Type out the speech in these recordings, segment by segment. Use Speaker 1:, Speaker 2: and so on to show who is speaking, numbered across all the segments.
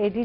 Speaker 1: AD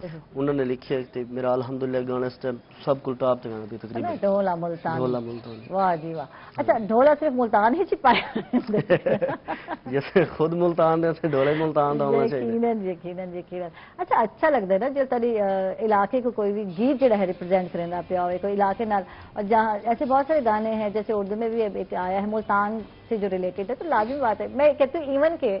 Speaker 2: انہوں نے لکھے تے میرا الحمدللہ گانا اس ٹائم سب کو ٹاپ تے گانا پہ تقریباً
Speaker 1: ڈھولا ملتان.
Speaker 2: ڈھولا ملتان.
Speaker 1: واہ جی واہ. اچھا ڈھولا صرف ملتان ہی چھپایا
Speaker 2: جیسے خود ملتان دے سے ڈھولے ملتان دا ہونا چاہیے.
Speaker 1: یقیناً. اچھا لگتا ہے نا جو تاری علاقے کو کوئی بھی گیت جڑا ہے ریپرزینٹ کرنا پیا ہوئے کوئی علاقے نال, اور جہاں ایسے بہت سارے گانے ہیں جیسے اردو میں بھی ایک آیا ہے ملتان سے جو ریلیٹڈ ہے, تو لازمی بات ہے. میں کہتی ہوں ایون کہ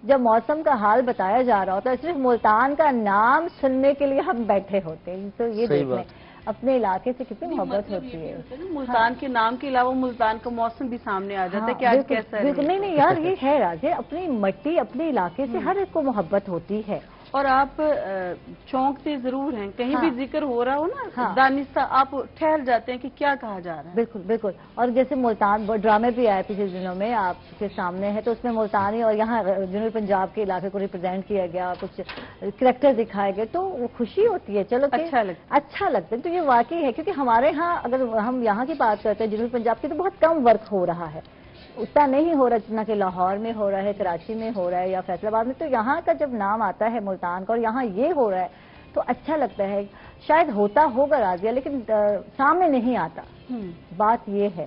Speaker 1: جب موسم کا حال بتایا جا رہا ہوتا ہے صرف ملتان کا نام سننے کے لیے ہم بیٹھے ہوتے ہیں. تو یہ دیکھ لیں اپنے علاقے سے کتنی محبت ہوتی ہے.
Speaker 3: ملتان کے نام کے علاوہ ملتان کا موسم بھی سامنے آ جاتا ہے کہ آج کیسا ہے.
Speaker 1: نہیں یار یہ ہے راجے, اپنی مٹی اپنے علاقے سے ہر ایک کو محبت ہوتی ہے.
Speaker 3: اور آپ چونکتے ضرور ہیں, کہیں بھی ذکر ہو رہا ہو نا دانستہ, آپ ٹھہر جاتے ہیں کہ کیا کہا جا رہا ہے.
Speaker 1: بالکل. اور جیسے ملتان ڈرامے بھی آئے پچھلے دنوں میں آپ کے سامنے ہے, تو اس میں ملتانی اور یہاں جنوبی پنجاب کے علاقے کو ریپرزینٹ کیا گیا, کچھ کریکٹر دکھائے گئے, تو وہ خوشی ہوتی ہے. چلو اچھا لگتا ہے. تو یہ واقعی ہے کیونکہ ہمارے ہاں اگر ہم یہاں کی بات کرتے ہیں جنوبی پنجاب کی, تو بہت کم ورک ہو رہا ہے, اتنا نہیں ہو رہا جتنا کہ لاہور میں ہو رہا ہے, کراچی میں ہو رہا ہے یا فیصل آباد میں. تو یہاں کا جب نام آتا ہے ملتان کا اور یہاں یہ ہو رہا ہے تو اچھا لگتا ہے. شاید ہوتا ہوگا راضیہ لیکن سامنے نہیں آتا. بات یہ ہے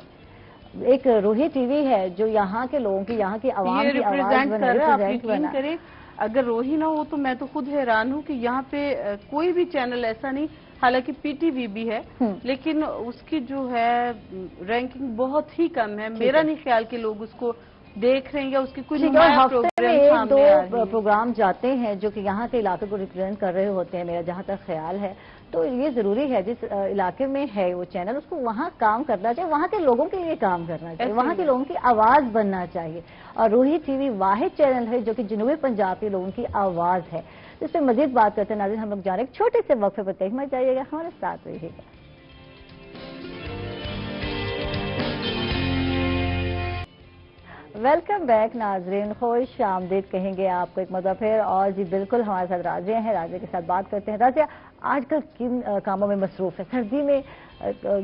Speaker 1: ایک روہی ٹی وی ہے جو یہاں کے لوگوں کی, یہاں کی عوام کی آواز
Speaker 3: کرے. اگر روہی نہ ہو تو میں تو خود حیران ہوں کہ یہاں پہ کوئی بھی چینل ایسا نہیں, حالانکہ پی ٹی وی بھی ہے لیکن اس کی جو ہے رینکنگ بہت ہی کم ہے. میرا نہیں خیال کہ لوگ اس کو دیکھ رہے ہیں یا اس کی کوئی
Speaker 1: ایک دو پروگرام جاتے ہیں جو کہ یہاں کے علاقے کو ریپرزینٹ کر رہے ہوتے ہیں, میرا جہاں تک خیال ہے. تو یہ ضروری ہے جس علاقے میں ہے وہ چینل اس کو وہاں کام کرنا چاہیے, وہاں کے لوگوں کے لیے کام کرنا چاہیے, وہاں کے لوگوں کی آواز بننا چاہیے. اور روہی ٹی وی واحد چینل ہے جو کہ جنوبی پنجاب کے لوگوں کی آواز ہے. اس پہ مزید بات کرتے ہیں ناظرین, ہم لوگ جا رہے ہیں ایک چھوٹے سے وقفے پر. تک مت جائیے گا, ہمارے ساتھ رہیے گا. ویلکم بیک ناظرین, خوش آمدید کہیں گے آپ کو ایک مرتبہ پھر. اور جی بالکل ہمارے ساتھ راضیہ ہیں, راضیہ کے ساتھ بات کرتے ہیں. راضیہ آج کل کن کاموں میں مصروف ہے؟ سردی میں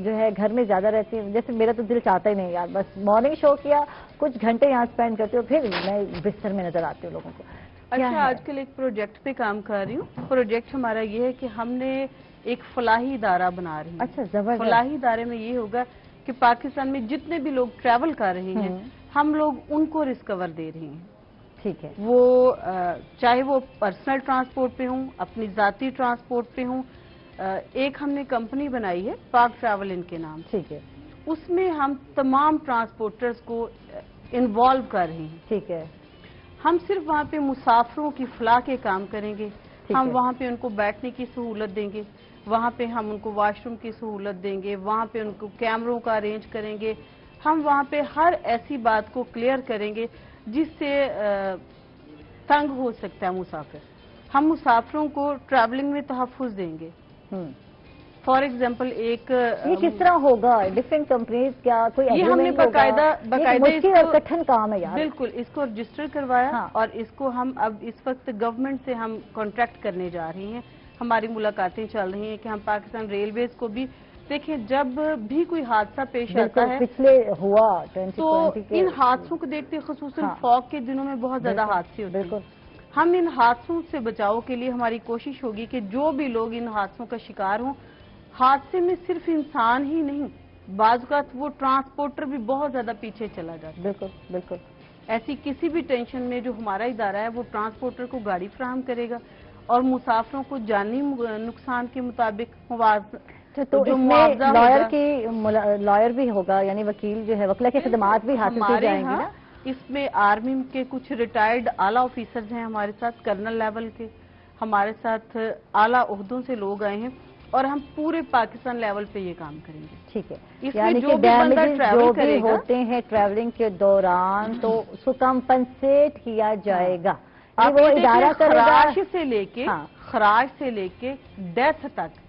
Speaker 1: جو ہے گھر میں زیادہ رہتی ہے, جیسے میرا تو دل چاہتا ہی نہیں یار, بس مارننگ شو کیا کچھ گھنٹے یہاں اسپینڈ کرتی ہوں, پھر میں بستر میں نظر آتی ہوں لوگوں کو.
Speaker 3: اچھا, آج کل ایک پروجیکٹ پہ کام کر رہی ہوں. پروجیکٹ ہمارا یہ ہے کہ ہم نے ایک فلاحی ادارہ بنا رہی ہیں.
Speaker 1: اچھا زبردست.
Speaker 3: فلاحی ادارے میں یہ ہوگا کہ پاکستان میں جتنے بھی لوگ ٹریول کر رہے ہیں ہم لوگ ان کو ڈسکور دے رہے ہیں.
Speaker 1: ٹھیک ہے.
Speaker 3: وہ چاہے وہ پرسنل ٹرانسپورٹ پہ ہوں, اپنی ذاتی ٹرانسپورٹ پہ ہوں. ایک ہم نے کمپنی بنائی ہے پاک ٹریول ان کے نام.
Speaker 1: ٹھیک ہے.
Speaker 3: اس میں ہم تمام ٹرانسپورٹرز کو انوالو کر رہے ہیں.
Speaker 1: ٹھیک ہے.
Speaker 3: ہم صرف وہاں پہ مسافروں کی فلاح کے کام کریں گے. ہم وہاں پہ ان کو بیٹھنے کی سہولت دیں گے, وہاں پہ ہم ان کو واش روم کی سہولت دیں گے, وہاں پہ ان کو کیمروں کا ارینج کریں گے. ہم وہاں پہ ہر ایسی بات کو کلیئر کریں گے جس سے تنگ ہو سکتا ہے مسافر. ہم مسافروں کو ٹریولنگ میں تحفظ دیں گے. فار ایگزامپل ایک
Speaker 1: یہ کس طرح ہوگا؟ ڈفرینٹ کمپنیز کیا کوئی
Speaker 3: یہ ہم نے باقاعدہ
Speaker 1: کٹھن کام ہے یار.
Speaker 3: بالکل اس کو رجسٹر کروایا اور اس کو ہم اب اس وقت گورنمنٹ سے ہم کانٹریکٹ کرنے جا رہی ہیں. ہماری ملاقاتیں چل رہی ہیں کہ ہم پاکستان ریلویز کو بھی دیکھیں, جب بھی کوئی حادثہ پیش آتا ہے
Speaker 1: پچھلے ہوا
Speaker 3: تو ان حادثوں کو دیکھتے خصوصاً فوگ کے دنوں میں بہت زیادہ حادثے ہوتے ہیں. ہم ان حادثوں سے بچاؤ کے لیے ہماری کوشش ہوگی کہ جو بھی لوگ ان حادثوں کا شکار ہوں, حادثے میں صرف انسان ہی نہیں, بعض اوقات وہ ٹرانسپورٹر بھی بہت زیادہ پیچھے چلا جاتا ہے.
Speaker 1: بالکل بالکل.
Speaker 3: ایسی کسی بھی ٹینشن میں جو ہمارا ادارہ ہے وہ ٹرانسپورٹر کو گاڑی فراہم کرے گا اور مسافروں کو جانی نقصان کے مطابق
Speaker 1: تو لائر بھی ہوگا, یعنی وکیل جو ہے وکلا کی خدمات بھی حاصل کی جائیں گی نا.
Speaker 3: اس میں آرمی کے کچھ ریٹائرڈ اعلیٰ آفیسرز ہیں ہمارے ساتھ, کرنل لیول کے ہمارے ساتھ اعلیٰ عہدوں سے لوگ آئے ہیں اور ہم پورے پاکستان لیول پہ یہ کام کریں گے.
Speaker 1: ٹھیک ہے.
Speaker 3: یعنی کہ ڈیمیجز جو بھی
Speaker 1: ہوتے ہیں ٹریولنگ کے دوران تو اس کو کمپنسیٹ کیا جائے گا. وہ ادارہ
Speaker 3: خراش سے لے کے ڈیتھ تک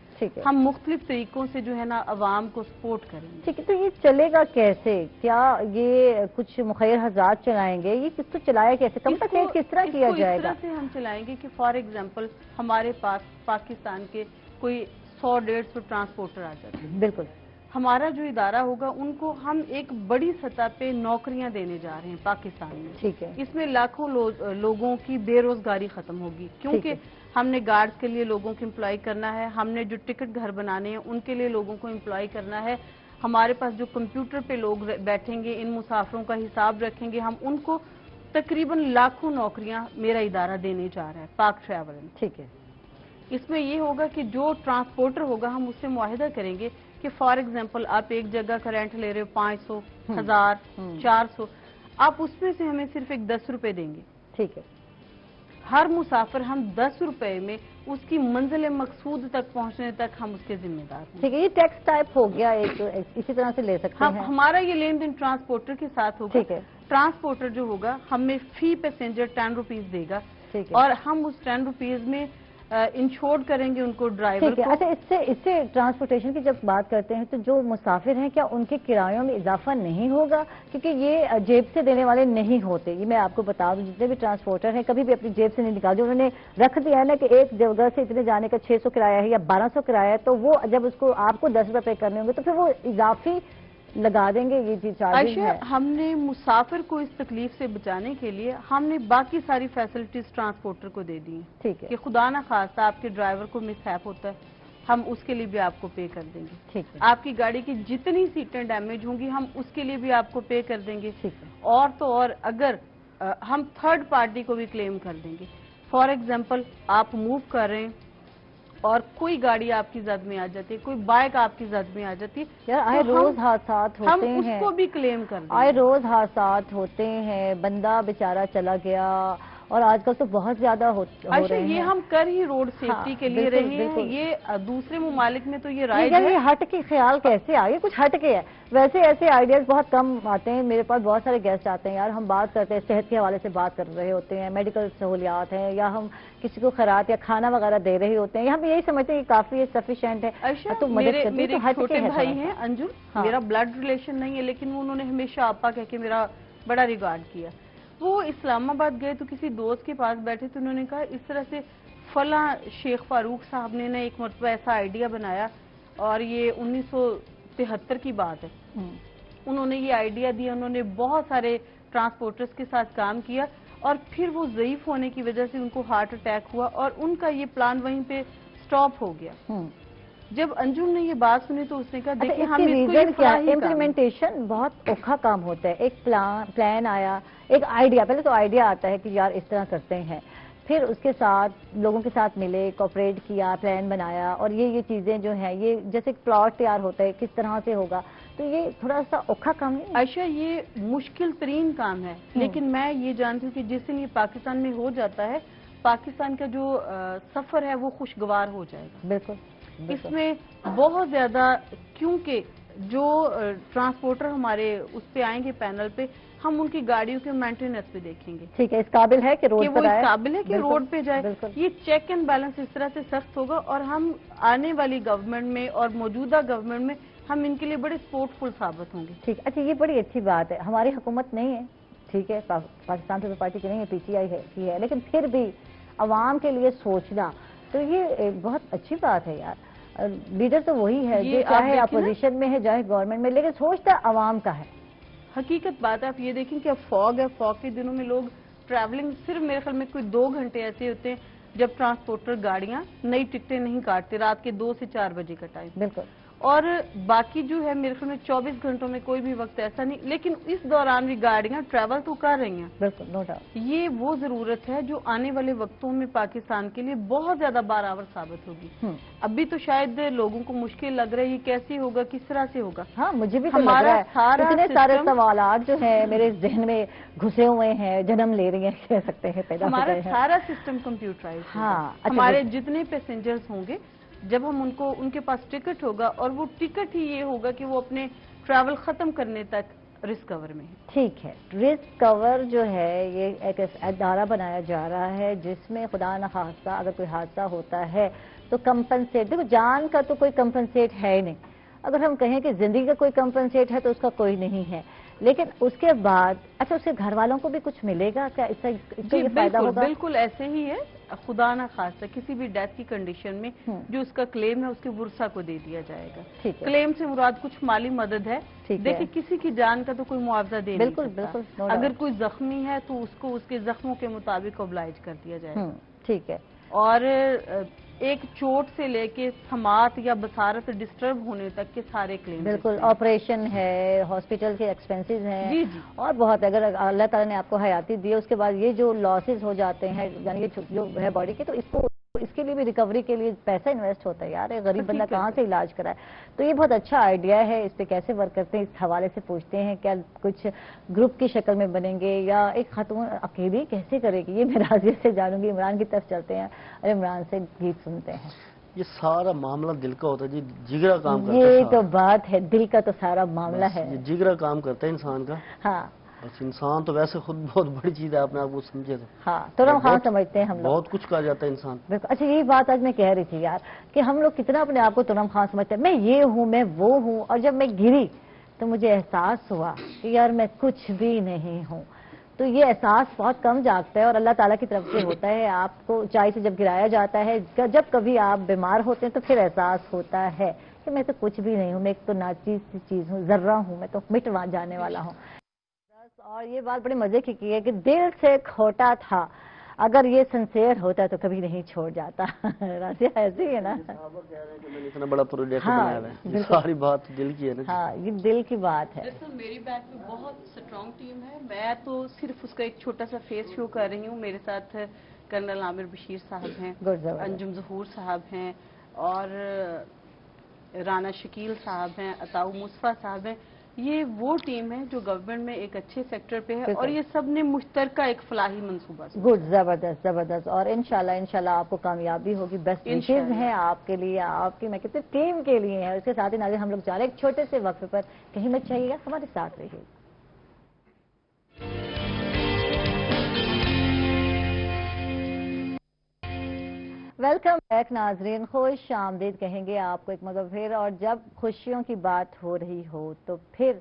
Speaker 3: ہم مختلف طریقوں سے جو ہے نا عوام کو سپورٹ کریں گے.
Speaker 1: ٹھیک ہے. تو یہ چلے گا کیسے؟ کیا یہ کچھ مخیر حضرات چلائیں گے؟ یہ کس کو چلایا کیسے؟ کم تک کس طرح کیا جائے گا؟
Speaker 3: اس طرح سے ہم چلائیں گے کہ فار ایگزامپل ہمارے پاس پاکستان کے کوئی 100-150 ٹرانسپورٹر آ جاتے ہیں.
Speaker 1: بالکل.
Speaker 3: ہمارا جو ادارہ ہوگا ان کو ہم ایک بڑی سطح پہ نوکریاں دینے جا رہے ہیں پاکستان میں.
Speaker 1: ٹھیک ہے.
Speaker 3: اس میں لاکھوں لوگوں کی بے روزگاری ختم ہوگی کیونکہ ہم نے گارڈز کے لیے لوگوں کو امپلائی کرنا ہے, ہم نے جو ٹکٹ گھر بنانے ہیں ان کے لیے لوگوں کو امپلائی کرنا ہے, ہمارے پاس جو کمپیوٹر پہ لوگ بیٹھیں گے ان مسافروں کا حساب رکھیں گے, ہم ان کو تقریباً لاکھوں نوکریاں میرا ادارہ دینے جا رہا ہے پاک ٹریول میں.
Speaker 1: ٹھیک ہے.
Speaker 3: اس میں یہ ہوگا کہ جو ٹرانسپورٹر ہوگا ہم اس سے معاہدہ کریں گے کہ فار ایگزامپل آپ ایک جگہ کا رینٹ لے رہے ہو 500, 1000, 400, آپ اس میں سے ہمیں صرف ایک 10 روپے دیں گے.
Speaker 1: ٹھیک ہے.
Speaker 3: ہر مسافر ہم 10 روپے میں اس کی منزل مقصود تک پہنچنے تک ہم اس کے ذمہ دار ہیں.
Speaker 1: ٹھیک ہے. یہ ٹیکس ٹائپ ہو گیا, ایک اسی طرح سے لے سکتے ہیں.
Speaker 3: ہمارا یہ لین دین ٹرانسپورٹر کے ساتھ ہوگا.
Speaker 1: ٹھیک ہے.
Speaker 3: ٹرانسپورٹر جو ہوگا ہمیں فی پیسنجر 10 روپیز دے گا.
Speaker 1: ٹھیک ہے.
Speaker 3: اور ہم اس 10 روپیز میں انشورڈ کریں گے ان کو ڈرائیور
Speaker 1: ٹھیک ہے.
Speaker 3: کو.
Speaker 1: اچھا, اس سے ٹرانسپورٹیشن کی جب بات کرتے ہیں تو جو مسافر ہیں کیا ان کے کرایوں میں اضافہ نہیں ہوگا؟ کیونکہ یہ جیب سے دینے والے نہیں ہوتے. یہ میں آپ کو بتا دوں, جتنے بھی ٹرانسپورٹر ہیں کبھی بھی اپنی جیب سے نہیں نکالتے. انہوں نے رکھ دیا ہے نا کہ ایک جگہ سے اتنے جانے کا 600 کرایہ ہے یا 1200 کرایہ ہے, تو وہ جب اس کو آپ کو 10 روپے کرنے ہوں گے تو پھر وہ اضافی لگا دیں گے. یہ چیز چارجز ہے.
Speaker 3: ہم نے مسافر کو اس تکلیف سے بچانے کے لیے ہم نے باقی ساری فیسلٹیز ٹرانسپورٹر کو دے دی ہیں.
Speaker 1: ٹھیک ہے.
Speaker 3: کہ خدا نہ خواستہ آپ کے ڈرائیور کو مس ہیپ ہوتا ہے, ہم اس کے لیے بھی آپ کو پے کر دیں گے.
Speaker 1: ٹھیک ہے.
Speaker 3: آپ کی گاڑی کی جتنی سیٹیں ڈیمیج ہوں گی ہم اس کے لیے بھی آپ کو پے کر دیں گے.
Speaker 1: ٹھیک ہے.
Speaker 3: اور تو اور اگر ہم تھرڈ پارٹی کو بھی کلیم کر دیں گے. فار ایگزامپل آپ موو کر رہے ہیں اور کوئی گاڑی آپ کی زد میں آ جاتی ہے, کوئی بائک آپ کی زد میں آ جاتی ہے,
Speaker 1: یار آئے روز حادثات ہوتے ہیں.
Speaker 3: ہم اس کو بھی کلیم کر دیں گے.
Speaker 1: آئے روز حادثات ہوتے ہیں, بندہ بیچارہ چلا گیا, اور آج کل تو بہت زیادہ ہو رہے ہیں.
Speaker 3: یہ ہم کر ہی روڈ سیفٹی کے لیے رہے ہیں. یہ دوسرے ممالک میں تو یہ رائج ہے.
Speaker 1: یہ ہٹ کے خیال کیسے آگے کچھ ہٹ کے ہے؟ ویسے ایسے آئیڈیاز بہت کم آتے ہیں. میرے پاس بہت سارے گیسٹ آتے ہیں, یار ہم بات کرتے ہیں صحت کے حوالے سے بات کر رہے ہوتے ہیں, میڈیکل سہولیات ہیں, یا ہم کسی کو خیرات یا کھانا وغیرہ دے رہے ہوتے ہیں, ہم یہی سمجھتے ہیں کہ کافی سفیشینٹ ہے. تو
Speaker 3: میرے چھوٹے بھائی ہیں انجو, میرا بلڈ ریلیشن نہیں ہے لیکن انہوں نے ہمیشہ آپا کہہ کے میرا بڑا ریگارڈ کیا. وہ اسلام آباد گئے تو کسی دوست کے پاس بیٹھے تو انہوں نے کہا اس طرح سے فلاں شیخ فاروق صاحب نے ایک مرتبہ ایسا آئیڈیا بنایا, اور یہ 1973 کی بات ہے. انہوں نے یہ آئیڈیا دیا, انہوں نے بہت سارے ٹرانسپورٹرز کے ساتھ کام کیا, اور پھر وہ ضعیف ہونے کی وجہ سے ان کو ہارٹ اٹیک ہوا اور ان کا یہ پلان وہیں پہ سٹاپ ہو گیا. جب انجم نے یہ بات سنی تو اس نے کہا دیکھیں ہم اس کو
Speaker 1: امپلیمنٹیشن بہت اوکھا کام ہوتا ہے. ایک پلان آیا, ایک آئیڈیا, پہلے تو آئیڈیا آتا ہے کہ یار اس طرح کرتے ہیں, پھر اس کے ساتھ لوگوں کے ساتھ ملے, کوپریٹ کیا, پلان بنایا, اور یہ چیزیں جو ہیں یہ جیسے پلاٹ تیار ہوتا ہے کس طرح سے ہوگا, تو یہ تھوڑا سا اوکھا کام نہیں.
Speaker 3: عائشہ یہ مشکل ترین کام ہے, لیکن میں یہ جانتی ہوں کہ جس دن یہ پاکستان میں ہو جاتا ہے پاکستان کا جو سفر ہے وہ خوشگوار ہو جائے گا.
Speaker 1: بالکل.
Speaker 3: اس میں بہت زیادہ, کیونکہ جو ٹرانسپورٹر ہمارے اس پہ آئیں گے پینل پہ, ہم ان کی گاڑیوں کے مینٹیننس پہ دیکھیں گے.
Speaker 1: ٹھیک ہے, اس قابل ہے کہ روڈ پر آئے,
Speaker 3: اس قابل ہے کہ روڈ پہ جائے. یہ چیک اینڈ بیلنس اس طرح سے سخت ہوگا, اور ہم آنے والی گورنمنٹ میں اور موجودہ گورنمنٹ میں ہم ان کے لیے بڑے سپورٹ فل ثابت ہوں گے.
Speaker 1: ٹھیک. اچھا, یہ بڑی اچھی بات ہے. ہماری حکومت نہیں ہے, ٹھیک ہے, پاکستان پیپلز پارٹی کی نہیں ہے, PTI ہے, لیکن پھر بھی عوام کے لیے سوچنا تو یہ بہت اچھی بات ہے یار. لیڈر تو وہی ہے جو چاہے اپوزیشن میں ہے چاہے گورنمنٹ میں, لیکن سوچتا عوام کا ہے.
Speaker 3: حقیقت بات ہے, آپ یہ دیکھیں کہ اب فوگ ہے, فوگ کے دنوں میں لوگ ٹریولنگ صرف میرے خیال میں کوئی 2 گھنٹے ایسے ہوتے ہیں جب ٹرانسپورٹر گاڑیاں نئی ٹکٹیں نہیں کاٹتے, رات کے 2 سے 4 بجے کا ٹائم.
Speaker 1: بالکل.
Speaker 3: اور باقی جو ہے میرے خیال میں 24 گھنٹوں میں کوئی بھی وقت ایسا نہیں, لیکن اس دوران بھی گاڑیاں ٹریول تو کر رہی ہیں.
Speaker 1: بالکل, نو ڈاؤٹ.
Speaker 3: یہ وہ ضرورت ہے جو آنے والے وقتوں میں پاکستان کے لیے بہت زیادہ بارآور ثابت ہوگی. ابھی تو شاید لوگوں کو مشکل لگ رہا ہے یہ کیسے ہوگا, کس طرح سے ہوگا.
Speaker 1: ہاں, مجھے بھی تو لگ رہا ہے. اتنے سارے سوالات جو ہیں میرے ذہن میں گھسے ہوئے ہیں, جنم لے رہی ہیں کہہ سکتے ہیں, پیدا ہو رہے ہیں.
Speaker 3: ہمارا سارا سسٹم کمپیوٹرائز ہوگا. ہمارے جتنے پیسنجرز ہوں گے, جب ہم ان کے پاس ٹکٹ ہوگا, اور وہ ٹکٹ ہی یہ ہوگا کہ وہ اپنے ٹریول ختم کرنے تک رسک کور میں ہے.
Speaker 1: ٹھیک ہے. رسک کور جو ہے یہ ایک ادارہ بنایا جا رہا ہے جس میں خدا نہ خواستہ اگر کوئی حادثہ ہوتا ہے تو کمپنسیٹ, دیکھو جان کا تو کوئی کمپنسیٹ ہے ہی نہیں. اگر ہم کہیں کہ زندگی کا کوئی کمپنسیٹ ہے تو اس کا کوئی نہیں ہے, لیکن اس کے بعد اچھا اس کے گھر والوں کو بھی کچھ ملے گا کیا؟ اس سے یہ فائدہ ہوگا؟
Speaker 3: بالکل ایسے ہی ہے. خدا نہ خواستہ کسی بھی ڈیتھ کی کنڈیشن میں جو اس کا کلیم ہے اس کے ورثہ کو دے دیا جائے گا. کلیم سے مراد کچھ مالی مدد ہے. دیکھیں کسی کی جان کا تو کوئی معاوضہ دے نہیں سکتا. اگر کوئی زخمی ہے تو اس کو اس کے زخموں کے مطابق oblige کر دیا جائے گا.
Speaker 1: ٹھیک ہے. اور
Speaker 3: ایک چوٹ سے لے کے سماعت یا بصارت ڈسٹرب ہونے تک کے سارے کلیم.
Speaker 1: بالکل. آپریشن ہے، ہاسپٹل کے ایکسپینسز ہیں اور بہت، اگر اللہ تعالیٰ نے آپ کو حیاتی دی اس کے بعد یہ جو لاسز ہو جاتے ہیں یعنی جو ہے باڈی کے، تو اس کے لیے بھی ریکوری کے لیے پیسہ انویسٹ ہوتا ہے یار. غریب بندہ کہاں سے علاج کرائے؟ تو یہ بہت اچھا آئیڈیا ہے. اس پہ کیسے ورک کرتے ہیں اس حوالے سے پوچھتے ہیں. کیا کچھ گروپ کی شکل میں بنیں گے یا ایک خاتون اکیلی کیسے کرے گی؟ یہ میں راضیہ سے جانوں گی. عمران کی طرف چلتے ہیں اور عمران سے گیت سنتے ہیں.
Speaker 2: یہ سارا معاملہ دل کا ہوتا ہے جی، جگرا کام کرتا ہے.
Speaker 1: یہ تو بات ہے، دل کا تو سارا معاملہ ہے.
Speaker 2: جگرا کام کرتا ہے انسان کا.
Speaker 1: ہاں
Speaker 2: بس انسان تو ویسے خود بہت بڑی چیز ہے، آپ نے آپ کو سمجھے تو.
Speaker 1: ہاں ترم خان سمجھتے ہیں ہم لوگ.
Speaker 2: بہت کچھ کہا جاتا ہے انسان.
Speaker 1: بالکل. اچھا یہی بات آج میں کہہ رہی تھی یار کہ ہم لوگ کتنا اپنے آپ کو ترم خان سمجھتے ہیں. میں یہ ہوں، میں وہ ہوں، اور جب میں گری تو مجھے احساس ہوا کہ یار میں کچھ بھی نہیں ہوں. تو یہ احساس بہت کم جاگتا ہے اور اللہ تعالیٰ کی طرف سے ہوتا ہے. آپ کو اونچائی سے جب گرایا جاتا ہے، جب کبھی آپ بیمار ہوتے ہیں تو پھر احساس ہوتا ہے کہ میں تو کچھ بھی نہیں ہوں، میں ایک تو ناچیز سی چیز ہوں، ذرہ ہوں، میں تو مٹ جانے والا ہوں. اور یہ بات بڑے مزے کی ہے کہ دل سے کھوٹا تھا، اگر یہ سنسیئر ہوتا تو کبھی نہیں چھوڑ جاتا. راضیہ ایسے ہی ہے نا.
Speaker 2: اتنا بڑا پروجیکٹ بنایا ہے، ساری بات دل کی ہے نا.
Speaker 1: ہاں یہ دل کی بات ہے.
Speaker 3: میری بیک میں بہت سٹرونگ ٹیم ہے. میں تو صرف اس کا ایک چھوٹا سا فیس شو کر رہی ہوں. میرے ساتھ کرنل عامر بشیر صاحب ہیں، انجم ظہور صاحب ہیں اور رانا شکیل صاحب ہیں، عطاؤ مصطفیٰ صاحب ہیں. یہ وہ ٹیم ہے جو گورنمنٹ میں ایک اچھے سیکٹر پہ ہے اور یہ سب نے مشترکہ ایک فلاحی منصوبہ.
Speaker 1: گڈ. زبردست زبردست. اور انشاءاللہ آپ کو کامیابی ہوگی. بیسٹ وشز ہیں آپ کے لیے، آپ کی میں کہتے ٹیم کے لیے ہیں. اس کے ساتھ ہی ناظرین ہم لوگ جا رہے ہیں ایک چھوٹے سے وقفے پر. کہیں مت جائیے گا، ہمارے ساتھ رہیے. ویلکم بیک ناظرین. خوش آمدید کہیں گے آپ کو ایک مرتبہ پھر. اور جب خوشیوں کی بات ہو رہی ہو تو پھر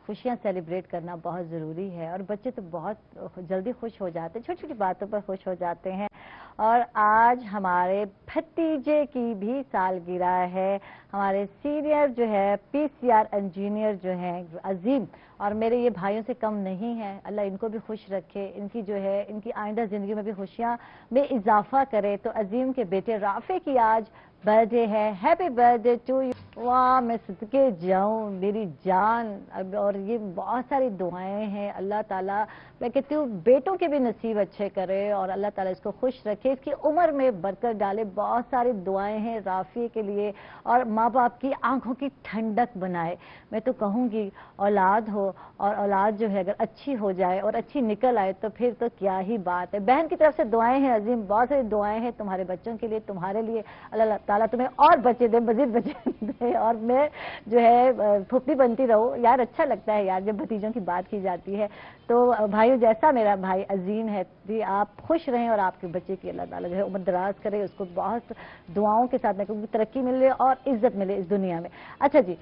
Speaker 1: خوشیاں سیلیبریٹ کرنا بہت ضروری ہے. اور بچے تو بہت جلدی خوش ہو جاتے ہیں، چھوٹی چھوٹی باتوں پر خوش ہو جاتے ہیں. اور آج ہمارے بھتیجے کی بھی سالگرہ ہے. ہمارے سینئر جو ہے PCR انجینئر جو ہیں عظیم، اور میرے یہ بھائیوں سے کم نہیں ہیں. اللہ ان کو بھی خوش رکھے، ان کی جو ہے ان کی آئندہ زندگی میں بھی خوشیاں میں اضافہ کرے. تو عظیم کے بیٹے رافع کی آج برتھ ڈے ہے. Happy birthday to you. واہ میں صدقے جاؤں میری جان. اور یہ بہت ساری دعائیں ہیں. اللہ تعالیٰ میں کہتی ہوں بیٹوں کے بھی نصیب اچھے کرے اور اللہ تعالیٰ اس کو خوش رکھے، اس کی عمر میں برکت ڈالے. بہت ساری دعائیں ہیں رافع کے لیے اور ماں باپ کی آنکھوں کی ٹھنڈک بنائے. میں تو کہوں گی اولاد ہو اور اولاد جو ہے اگر اچھی ہو جائے اور اچھی نکل آئے تو پھر تو کیا ہی بات ہے. بہن کی طرف سے دعائیں ہیں عظیم، بہت ساری دعائیں ہیں تمہارے بچوں کے لیے، تمہارے لیے. اللہ تعالیٰ تمہیں اور بچے دے، مزید بچے دے. اور میں جو ہے پھوپھی بنتی رہو یار. اچھا لگتا ہے یار جب بھتیجوں کی بات کی جاتی ہے. تو بھائیو جیسا میرا بھائی عظیم ہے جی، آپ خوش رہیں اور آپ کے بچے کی اللہ تعالیٰ جو ہے عمر دراز کرے. اس کو بہت دعاؤں کے ساتھ میں کہوں گی ترقی ملے اور عزت ملے اس دنیا میں. اچھا جی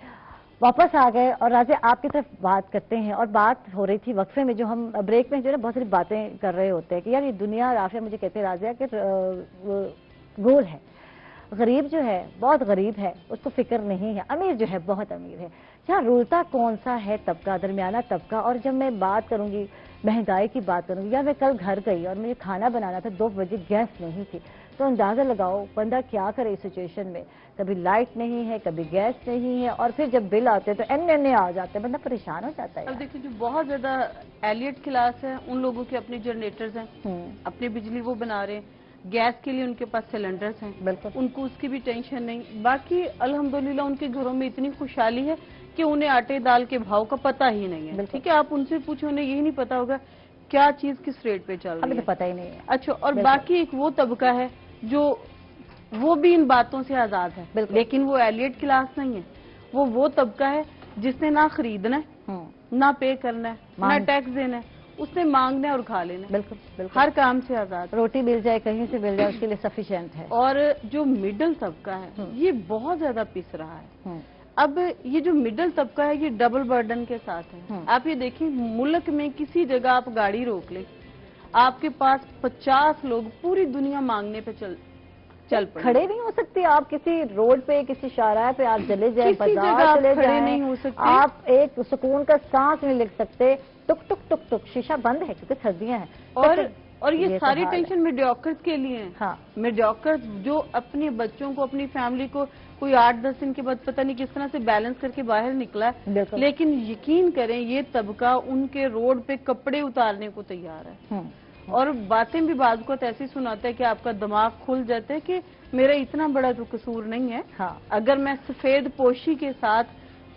Speaker 1: واپس آ گئے اور راضیہ آپ کی طرف بات کرتے ہیں. اور بات ہو رہی تھی وقفے میں، جو ہم بریک میں جو ہے بہت ساری باتیں کر رہے ہوتے ہیں کہ یار یہ دنیا. رافع مجھے کہتے ہیں راضیہ کہ گول ہے، غریب جو ہے بہت غریب ہے، اس کو فکر نہیں ہے. امیر جو ہے بہت امیر ہے. یہاں رولتا کون سا ہے طبقہ، درمیانہ طبقہ. اور جب میں بات کروں گی مہنگائی کی بات کروں گی، یا میں کل گھر گئی اور مجھے کھانا بنانا تھا 2 بجے، گیس نہیں تھی. تو اندازہ لگاؤ بندہ کیا کرے اس سچویشن میں. کبھی لائٹ نہیں ہے، کبھی گیس نہیں ہے، اور پھر جب بل آتے ہیں تو این آ جاتے ہیں، بندہ پریشان ہو جاتا ہے.
Speaker 3: اب دیکھیں جو بہت زیادہ ایلیٹ کلاس ہے ان لوگوں کے اپنے جنریٹرز ہیں، اپنی بجلی وہ بنا رہے ہیں. گیس کے لیے ان کے پاس سلنڈرز ہیں،
Speaker 1: بالکل
Speaker 3: ان کو اس کی بھی ٹینشن نہیں. باقی الحمدللہ ان کے گھروں میں اتنی خوشحالی ہے کہ انہیں آٹے دال کے بھاؤ کا پتہ ہی نہیں ہے. ٹھیک ہے، آپ ان سے پوچھو انہیں یہی نہیں پتا ہوگا کیا چیز کس ریٹ پہ چل رہی ہے،
Speaker 1: پتہ ہی نہیں ہے.
Speaker 3: اچھا اور باقی ایک وہ طبقہ ہے جو وہ بھی ان باتوں سے آزاد ہے، لیکن وہ ایلیٹ کلاس نہیں ہے. وہ طبقہ ہے جس نے نہ خریدنا ہے، نہ پے کرنا ہے، نہ ٹیکس دینا ہے، اس نے مانگنا ہے اور کھا لینا. بالکل ہر کام سے آزاد.
Speaker 1: روٹی مل جائے کہیں سے مل جائے اس کے لیے سفیشینٹ ہے.
Speaker 3: اور جو مڈل طبقہ ہے یہ بہت زیادہ پس رہا ہے. اب یہ جو مڈل طبقہ ہے یہ ڈبل برڈن کے ساتھ ہے. آپ یہ دیکھیں ملک میں کسی جگہ آپ گاڑی روک لیں, آپ کے پاس 50 لوگ پوری دنیا مانگنے پہ چل پڑے.
Speaker 1: کھڑے نہیں ہو سکتے آپ کسی روڈ پہ, کسی شاہراہ پہ آپ چلے جائیں,
Speaker 3: کسی جگہ
Speaker 1: بازار
Speaker 3: آپ
Speaker 1: چلے
Speaker 3: کھڑے
Speaker 1: جائیں,
Speaker 3: نہیں ہو سکتے.
Speaker 1: آپ ایک سکون کا سانس نہیں لے سکتے. ٹک ٹک ٹک ٹک شیشہ بند ہے کیونکہ سردیاں ہیں.
Speaker 3: اور یہ ساری ٹینشن میڈیوکرز کے لیے ہیں.
Speaker 1: ہاں,
Speaker 3: میڈیوکرز جو اپنے بچوں کو, اپنی فیملی کو کوئی 8-10 دن کے بعد پتہ نہیں کس طرح سے بیلنس کر کے باہر نکلا ہے, لیکن یقین کریں یہ طبقہ ان کے روڈ پہ کپڑے اتارنے کو تیار ہے. اور باتیں بھی بعض کو ایسی سناتا ہے کہ آپ کا دماغ کھل جاتا ہے کہ میرا اتنا بڑا تو قصور نہیں ہے. اگر میں سفید پوشی کے ساتھ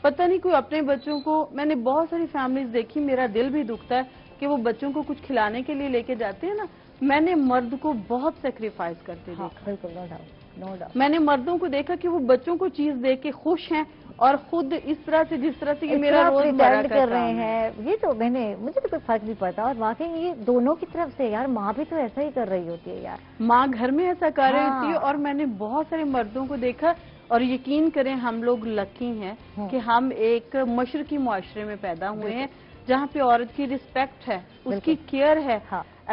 Speaker 3: پتہ نہیں کوئی اپنے بچوں کو, میں نے بہت ساری فیملیز دیکھی, میرا دل بھی دکھتا ہے کہ وہ بچوں کو کچھ کھلانے کے لیے لے کے جاتے ہیں نا, میں نے مرد کو بہت سیکریفائز کرتے دیکھا.
Speaker 1: بالکل, نو ڈاؤٹ.
Speaker 3: میں نے مردوں کو دیکھا کہ وہ بچوں کو چیز دے کے خوش ہیں اور خود اس طرح سے جس طرح سے یہ میرا روزمرہ
Speaker 1: کر رہے ہیں. یہ تو مجھے تو کوئی فرق نہیں پڑتا, اور واقعی یہ دونوں کی طرف سے یار, ماں بھی تو ایسا ہی کر رہی ہوتی ہے یار.
Speaker 3: ماں گھر میں ایسا کر رہی ہوتی ہے. اور میں نے بہت سارے مردوں کو دیکھا, اور یقین کریں ہم لوگ لکی ہیں کہ ہم ایک مشرقی معاشرے میں پیدا ہوئے ہیں جہاں پہ عورت کی رسپیکٹ ہے, اس کی کیئر ہے.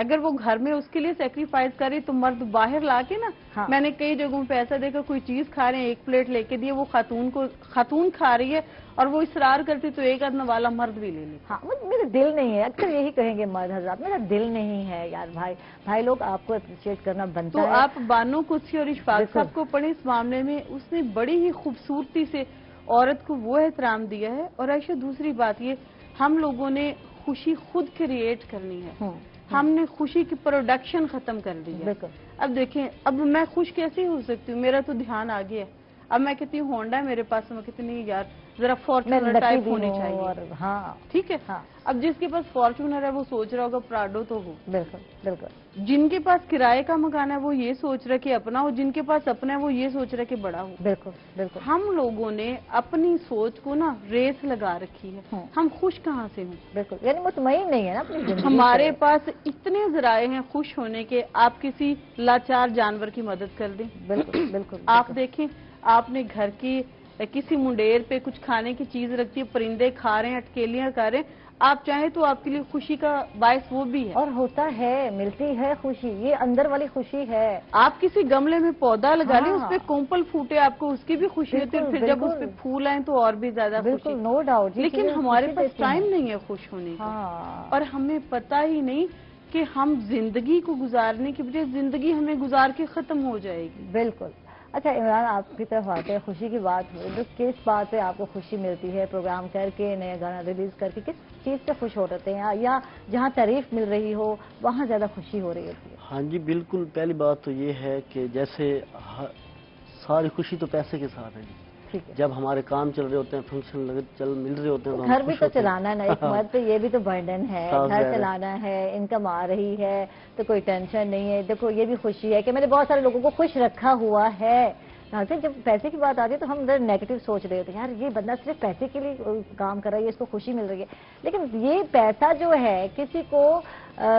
Speaker 3: اگر وہ گھر میں اس کے لیے سیکریفائز کرے تو مرد باہر لا کے نا, میں نے کئی جگہوں پہ ایسا دیکھا کوئی چیز کھا رہے ہیں, ایک پلیٹ لے کے دیے, وہ خاتون کھا رہی ہے اور وہ اصرار کرتی تو ایک آدھ والا مرد بھی لے لے.
Speaker 1: ہاں, میرا دل نہیں ہے, اکثر یہی کہیں گے مرد حضرات, میرا دل نہیں ہے یار. بھائی لوگ آپ کو اپریشیٹ کرنا بنتا ہے.
Speaker 3: تو آپ بانو قدسی اور اشفاق صاحب کو پڑھیں اس معاملے میں, اس نے بڑی ہی خوبصورتی سے عورت کو وہ احترام دیا ہے. اور عائشہ دوسری بات یہ, ہم لوگوں نے خوشی خود کریٹ کرنی ہے, ہم نے خوشی کی پروڈکشن ختم کر دی ہے. اب دیکھیں, اب میں خوش کیسے ہو سکتی ہوں, میرا تو دھیان آ گیا ہے. اب میں کہتی ہوں ہونڈا ہے میرے پاس, میں کہتی نہیں یار ذرا فارچونر ٹائپ ہونی چاہیے. ٹھیک ہے, اب جس کے پاس فارچونر ہے وہ سوچ رہا ہوگا پراڈو تو ہو.
Speaker 1: بالکل.
Speaker 3: جن کے پاس کرائے کا مکان ہے وہ یہ سوچ رہا کہ اپنا ہو, جن کے پاس اپنا ہے وہ یہ سوچ رہا کہ بڑا ہو.
Speaker 1: بالکل.
Speaker 3: ہم لوگوں نے اپنی سوچ کو نا ریس لگا رکھی ہے, ہم خوش کہاں سے ہوں.
Speaker 1: بالکل, یعنی مطمئن نہیں ہے نا اپنی زندگی.
Speaker 3: ہمارے پاس اتنے ذرائع ہیں خوش ہونے کے, آپ کسی لاچار جانور کی مدد کر دیں.
Speaker 1: بالکل.
Speaker 3: آپ دیکھیں, آپ نے گھر کی کسی منڈیر پہ کچھ کھانے کی چیز رکھتی ہے, پرندے کھا رہے ہیں, اٹکیلیاں کھا رہے ہیں, آپ چاہیں تو آپ کے لیے خوشی کا باعث وہ بھی ہے.
Speaker 1: اور ہوتا ہے, ملتی ہے خوشی, یہ اندر والی خوشی ہے.
Speaker 3: آپ کسی گملے میں پودا لگا لیں, اس پہ کومپل پھوٹے, آپ کو اس کی بھی خوشی ہوتی ہے, پھر جب اس پہ پھول آئیں تو اور بھی زیادہ خوشی.
Speaker 1: بالکل, نو ڈاؤٹ.
Speaker 3: لیکن ہمارے پاس ٹائم نہیں ہے خوش ہونے کا, اور ہمیں پتہ ہی نہیں کہ ہم زندگی کو گزارنے کی بجائے زندگی ہمیں گزار کے ختم ہو جائے گی.
Speaker 1: بالکل. اچھا عمران, آپ کی طرف آتے ہیں, خوشی کی بات ہوئی تو کس بات پہ آپ کو خوشی ملتی ہے؟ پروگرام کر کے, نیا گانا ریلیز کر کے, کس چیز پہ خوش ہو رہتے ہیں, یا جہاں تعریف مل رہی ہو وہاں زیادہ خوشی ہو رہی ہوتی ہے؟
Speaker 2: ہاں جی بالکل. پہلی بات تو یہ ہے کہ جیسے ساری خوشی تو پیسے کے ساتھ ہے جی. جب ہمارے کام چل رہے ہوتے ہیں, فنکشن مل رہے ہوتے ہیں,
Speaker 1: گھر بھی تو چلانا ہے نا, ایک مرد پہ یہ بھی تو برڈن ہے, گھر چلانا ہے, انکم آ رہی ہے تو کوئی ٹینشن نہیں ہے. دیکھو یہ بھی خوشی ہے کہ میں نے بہت سارے لوگوں کو خوش رکھا ہوا ہے. جب پیسے کی بات آتی ہے تو ہم ذرا نیگیٹو سوچ رہے ہوتے ہیں, یار یہ بندہ صرف پیسے کے لیے کام کر رہا ہے, اس کو خوشی مل رہی ہے. لیکن یہ پیسہ جو ہے کسی کو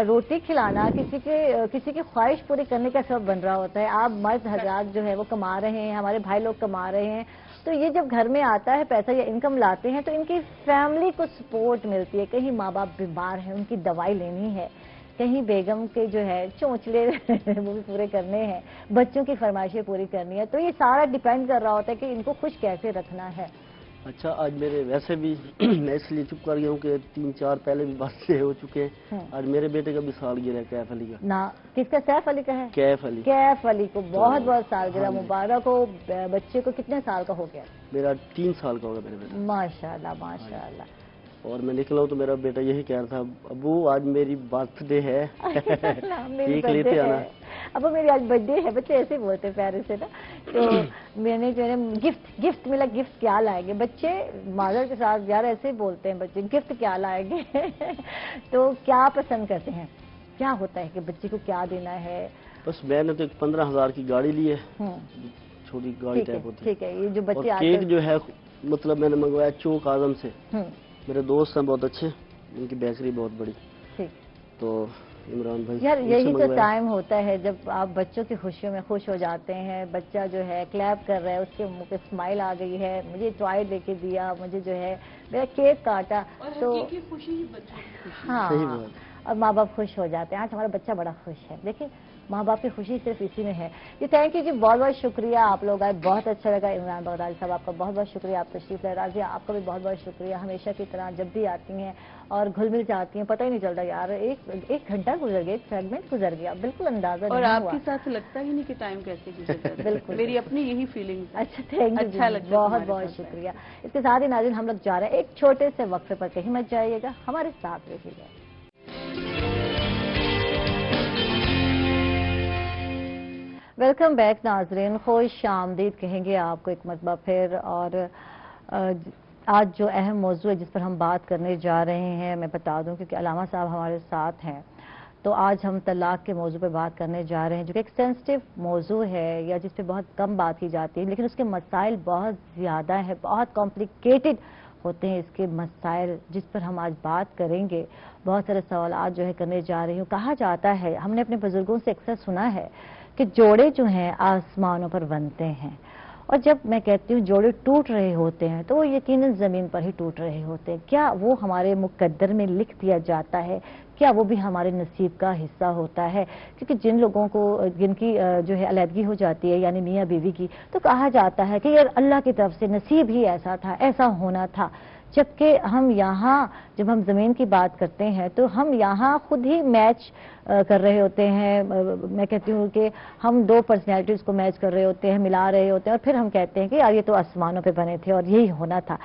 Speaker 1: روٹی کھلانا, کسی کی خواہش پوری کرنے کا سبب بن رہا ہوتا ہے. آپ مرد حضرات جو ہے وہ کما رہے ہیں, ہمارے بھائی لوگ کما رہے ہیں, تو یہ جب گھر میں آتا ہے پیسہ یا انکم لاتے ہیں تو ان کی فیملی کو سپورٹ ملتی ہے. کہیں ماں باپ بیمار ہیں, ان کی دوائی لینی ہے, کہیں بیگم کے جو ہے چونچلے وہ بھی پورے کرنے ہیں, بچوں کی فرمائشیں پوری کرنی ہے. تو یہ سارا ڈیپینڈ کر رہا ہوتا ہے کہ ان کو خوش کیسے رکھنا ہے.
Speaker 2: اچھا, آج میرے ویسے بھی میں اس لیے چپ کر گیا ہوں کہ 3-4 پہلے بھی باتیں ہو چکے ہیں. آج میرے بیٹے کا بھی سالگرہ ہے, کیف علی کا.
Speaker 1: نا, کس کا؟ سیف علی کا ہے.
Speaker 2: کیف علی.
Speaker 1: کیف علی کو بہت بہت سالگرہ مبارک ہو. بچے کو کتنے سال کا ہو گیا؟
Speaker 2: میرا 3 سال کا ہوگا میرے بیٹا.
Speaker 1: ماشاءاللہ ماشاءاللہ.
Speaker 2: اور میں نکلا ہوں تو میرا بیٹا یہی کہہ رہا تھا, ابو آج میری برتھ ڈے ہے, کیک لیتے آنا.
Speaker 1: ابو میری آج برتھ ڈے ہے. بچے ایسے بولتے پیارے سے نا, تو میں نے جو ہے گفٹ ملا, گفٹ کیا لائیں گے بچے مادر کے ساتھ یار ایسے بولتے ہیں بچے, گفٹ کیا لائیں گے. تو کیا پسند کرتے ہیں, کیا ہوتا ہے کہ بچے کو کیا دینا ہے؟
Speaker 2: بس میں نے تو ایک 15,000 کی گاڑی لی ہے, چھوٹی گاڑی ٹائپ ہوتی ہے.
Speaker 1: ٹھیک ہے, یہ جو بچے
Speaker 2: کیک جو ہے مطلب میں نے منگوایا چوک اعظم سے. میرے دوست ہیں بہت اچھے, ان کی بیکری بہت بڑی, تو عمران بھائی.
Speaker 1: یار یہی تو ٹائم ہوتا ہے جب آپ بچوں کی خوشیوں میں خوش ہو جاتے ہیں. بچہ جو ہے کلیپ کر رہا ہے, اس کے منہ پہ اسمائل آ گئی ہے, مجھے ٹوائے دے کے دیا, مجھے جو ہے میرا کیک کاٹا, تو ہاں اور ماں باپ خوش ہو جاتے ہیں. آج ہمارا بچہ بڑا خوش ہے. دیکھیں ماں باپ کی خوشی صرف اسی میں ہے. جی تھینک یو جی, بہت بہت شکریہ, آپ لوگ آئے, بہت اچھا لگا. عمران بغدادی صاحب آپ کا بہت بہت شکریہ, آپ تشریف لائے. راضیہ آپ کا بھی بہت بہت شکریہ, ہمیشہ کی طرح جب بھی آتی ہیں اور گھل مل جاتی ہیں, پتہ ہی نہیں چلتا یار, ایک گھنٹہ گزر گیا, ایک سیگمنٹ گزر گیا, بالکل اندازہ نہیں ہوا.
Speaker 3: اور آپ کے ساتھ لگتا ہی نہیں کہ ٹائم کیسے گزر جاتا ہے. بالکل میری اپنی یہی فیلنگ.
Speaker 1: اچھا تھینک یو, بہت بہت شکریہ. اس کے ساتھ ہی ناظرین ہم لوگ جا رہے ہیں ایک چھوٹے سے وقفے پر, کہیں مت جائیے گا, ہمارے ساتھ رہیے گا. ویلکم بیک ناظرین, خوش آمدید کہیں گے آپ کو ایک مرتبہ پھر. اور آج جو اہم موضوع ہے جس پر ہم بات کرنے جا رہے ہیں, میں بتا دوں کیونکہ علامہ صاحب ہمارے ساتھ ہیں, تو آج ہم طلاق کے موضوع پہ بات کرنے جا رہے ہیں, جو کہ ایک سینسٹیو موضوع ہے یا جس پہ بہت کم بات کی جاتی ہے, لیکن اس کے مسائل بہت زیادہ ہیں, بہت کمپلیکیٹڈ ہوتے ہیں اس کے مسائل, جس پر ہم آج بات کریں گے. بہت سارے سوالات جو ہے کرنے جا رہی ہوں. کہا جاتا ہے, ہم نے اپنے بزرگوں سے اکثر سنا ہے کہ جوڑے جو ہیں آسمانوں پر بنتے ہیں, اور جب میں کہتی ہوں جوڑے ٹوٹ رہے ہوتے ہیں تو وہ یقیناً زمین پر ہی ٹوٹ رہے ہوتے ہیں. کیا وہ ہمارے مقدر میں لکھ دیا جاتا ہے؟ کیا وہ بھی ہمارے نصیب کا حصہ ہوتا ہے؟ کیونکہ جن لوگوں کو جن کی جو ہے علیحدگی ہو جاتی ہے, یعنی میاں بیوی کی, تو کہا جاتا ہے کہ یار اللہ کی طرف سے نصیب ہی ایسا تھا, ایسا ہونا تھا. جبکہ ہم یہاں جب ہم زمین کی بات کرتے ہیں تو ہم یہاں خود ہی میچ کر رہے ہوتے ہیں. میں کہتی ہوں کہ ہم دو پرسنالٹیز کو میچ کر رہے ہوتے ہیں, ملا رہے ہوتے ہیں, اور پھر ہم کہتے ہیں کہ یار یہ تو آسمانوں پہ بنے تھے اور یہی ہونا تھا.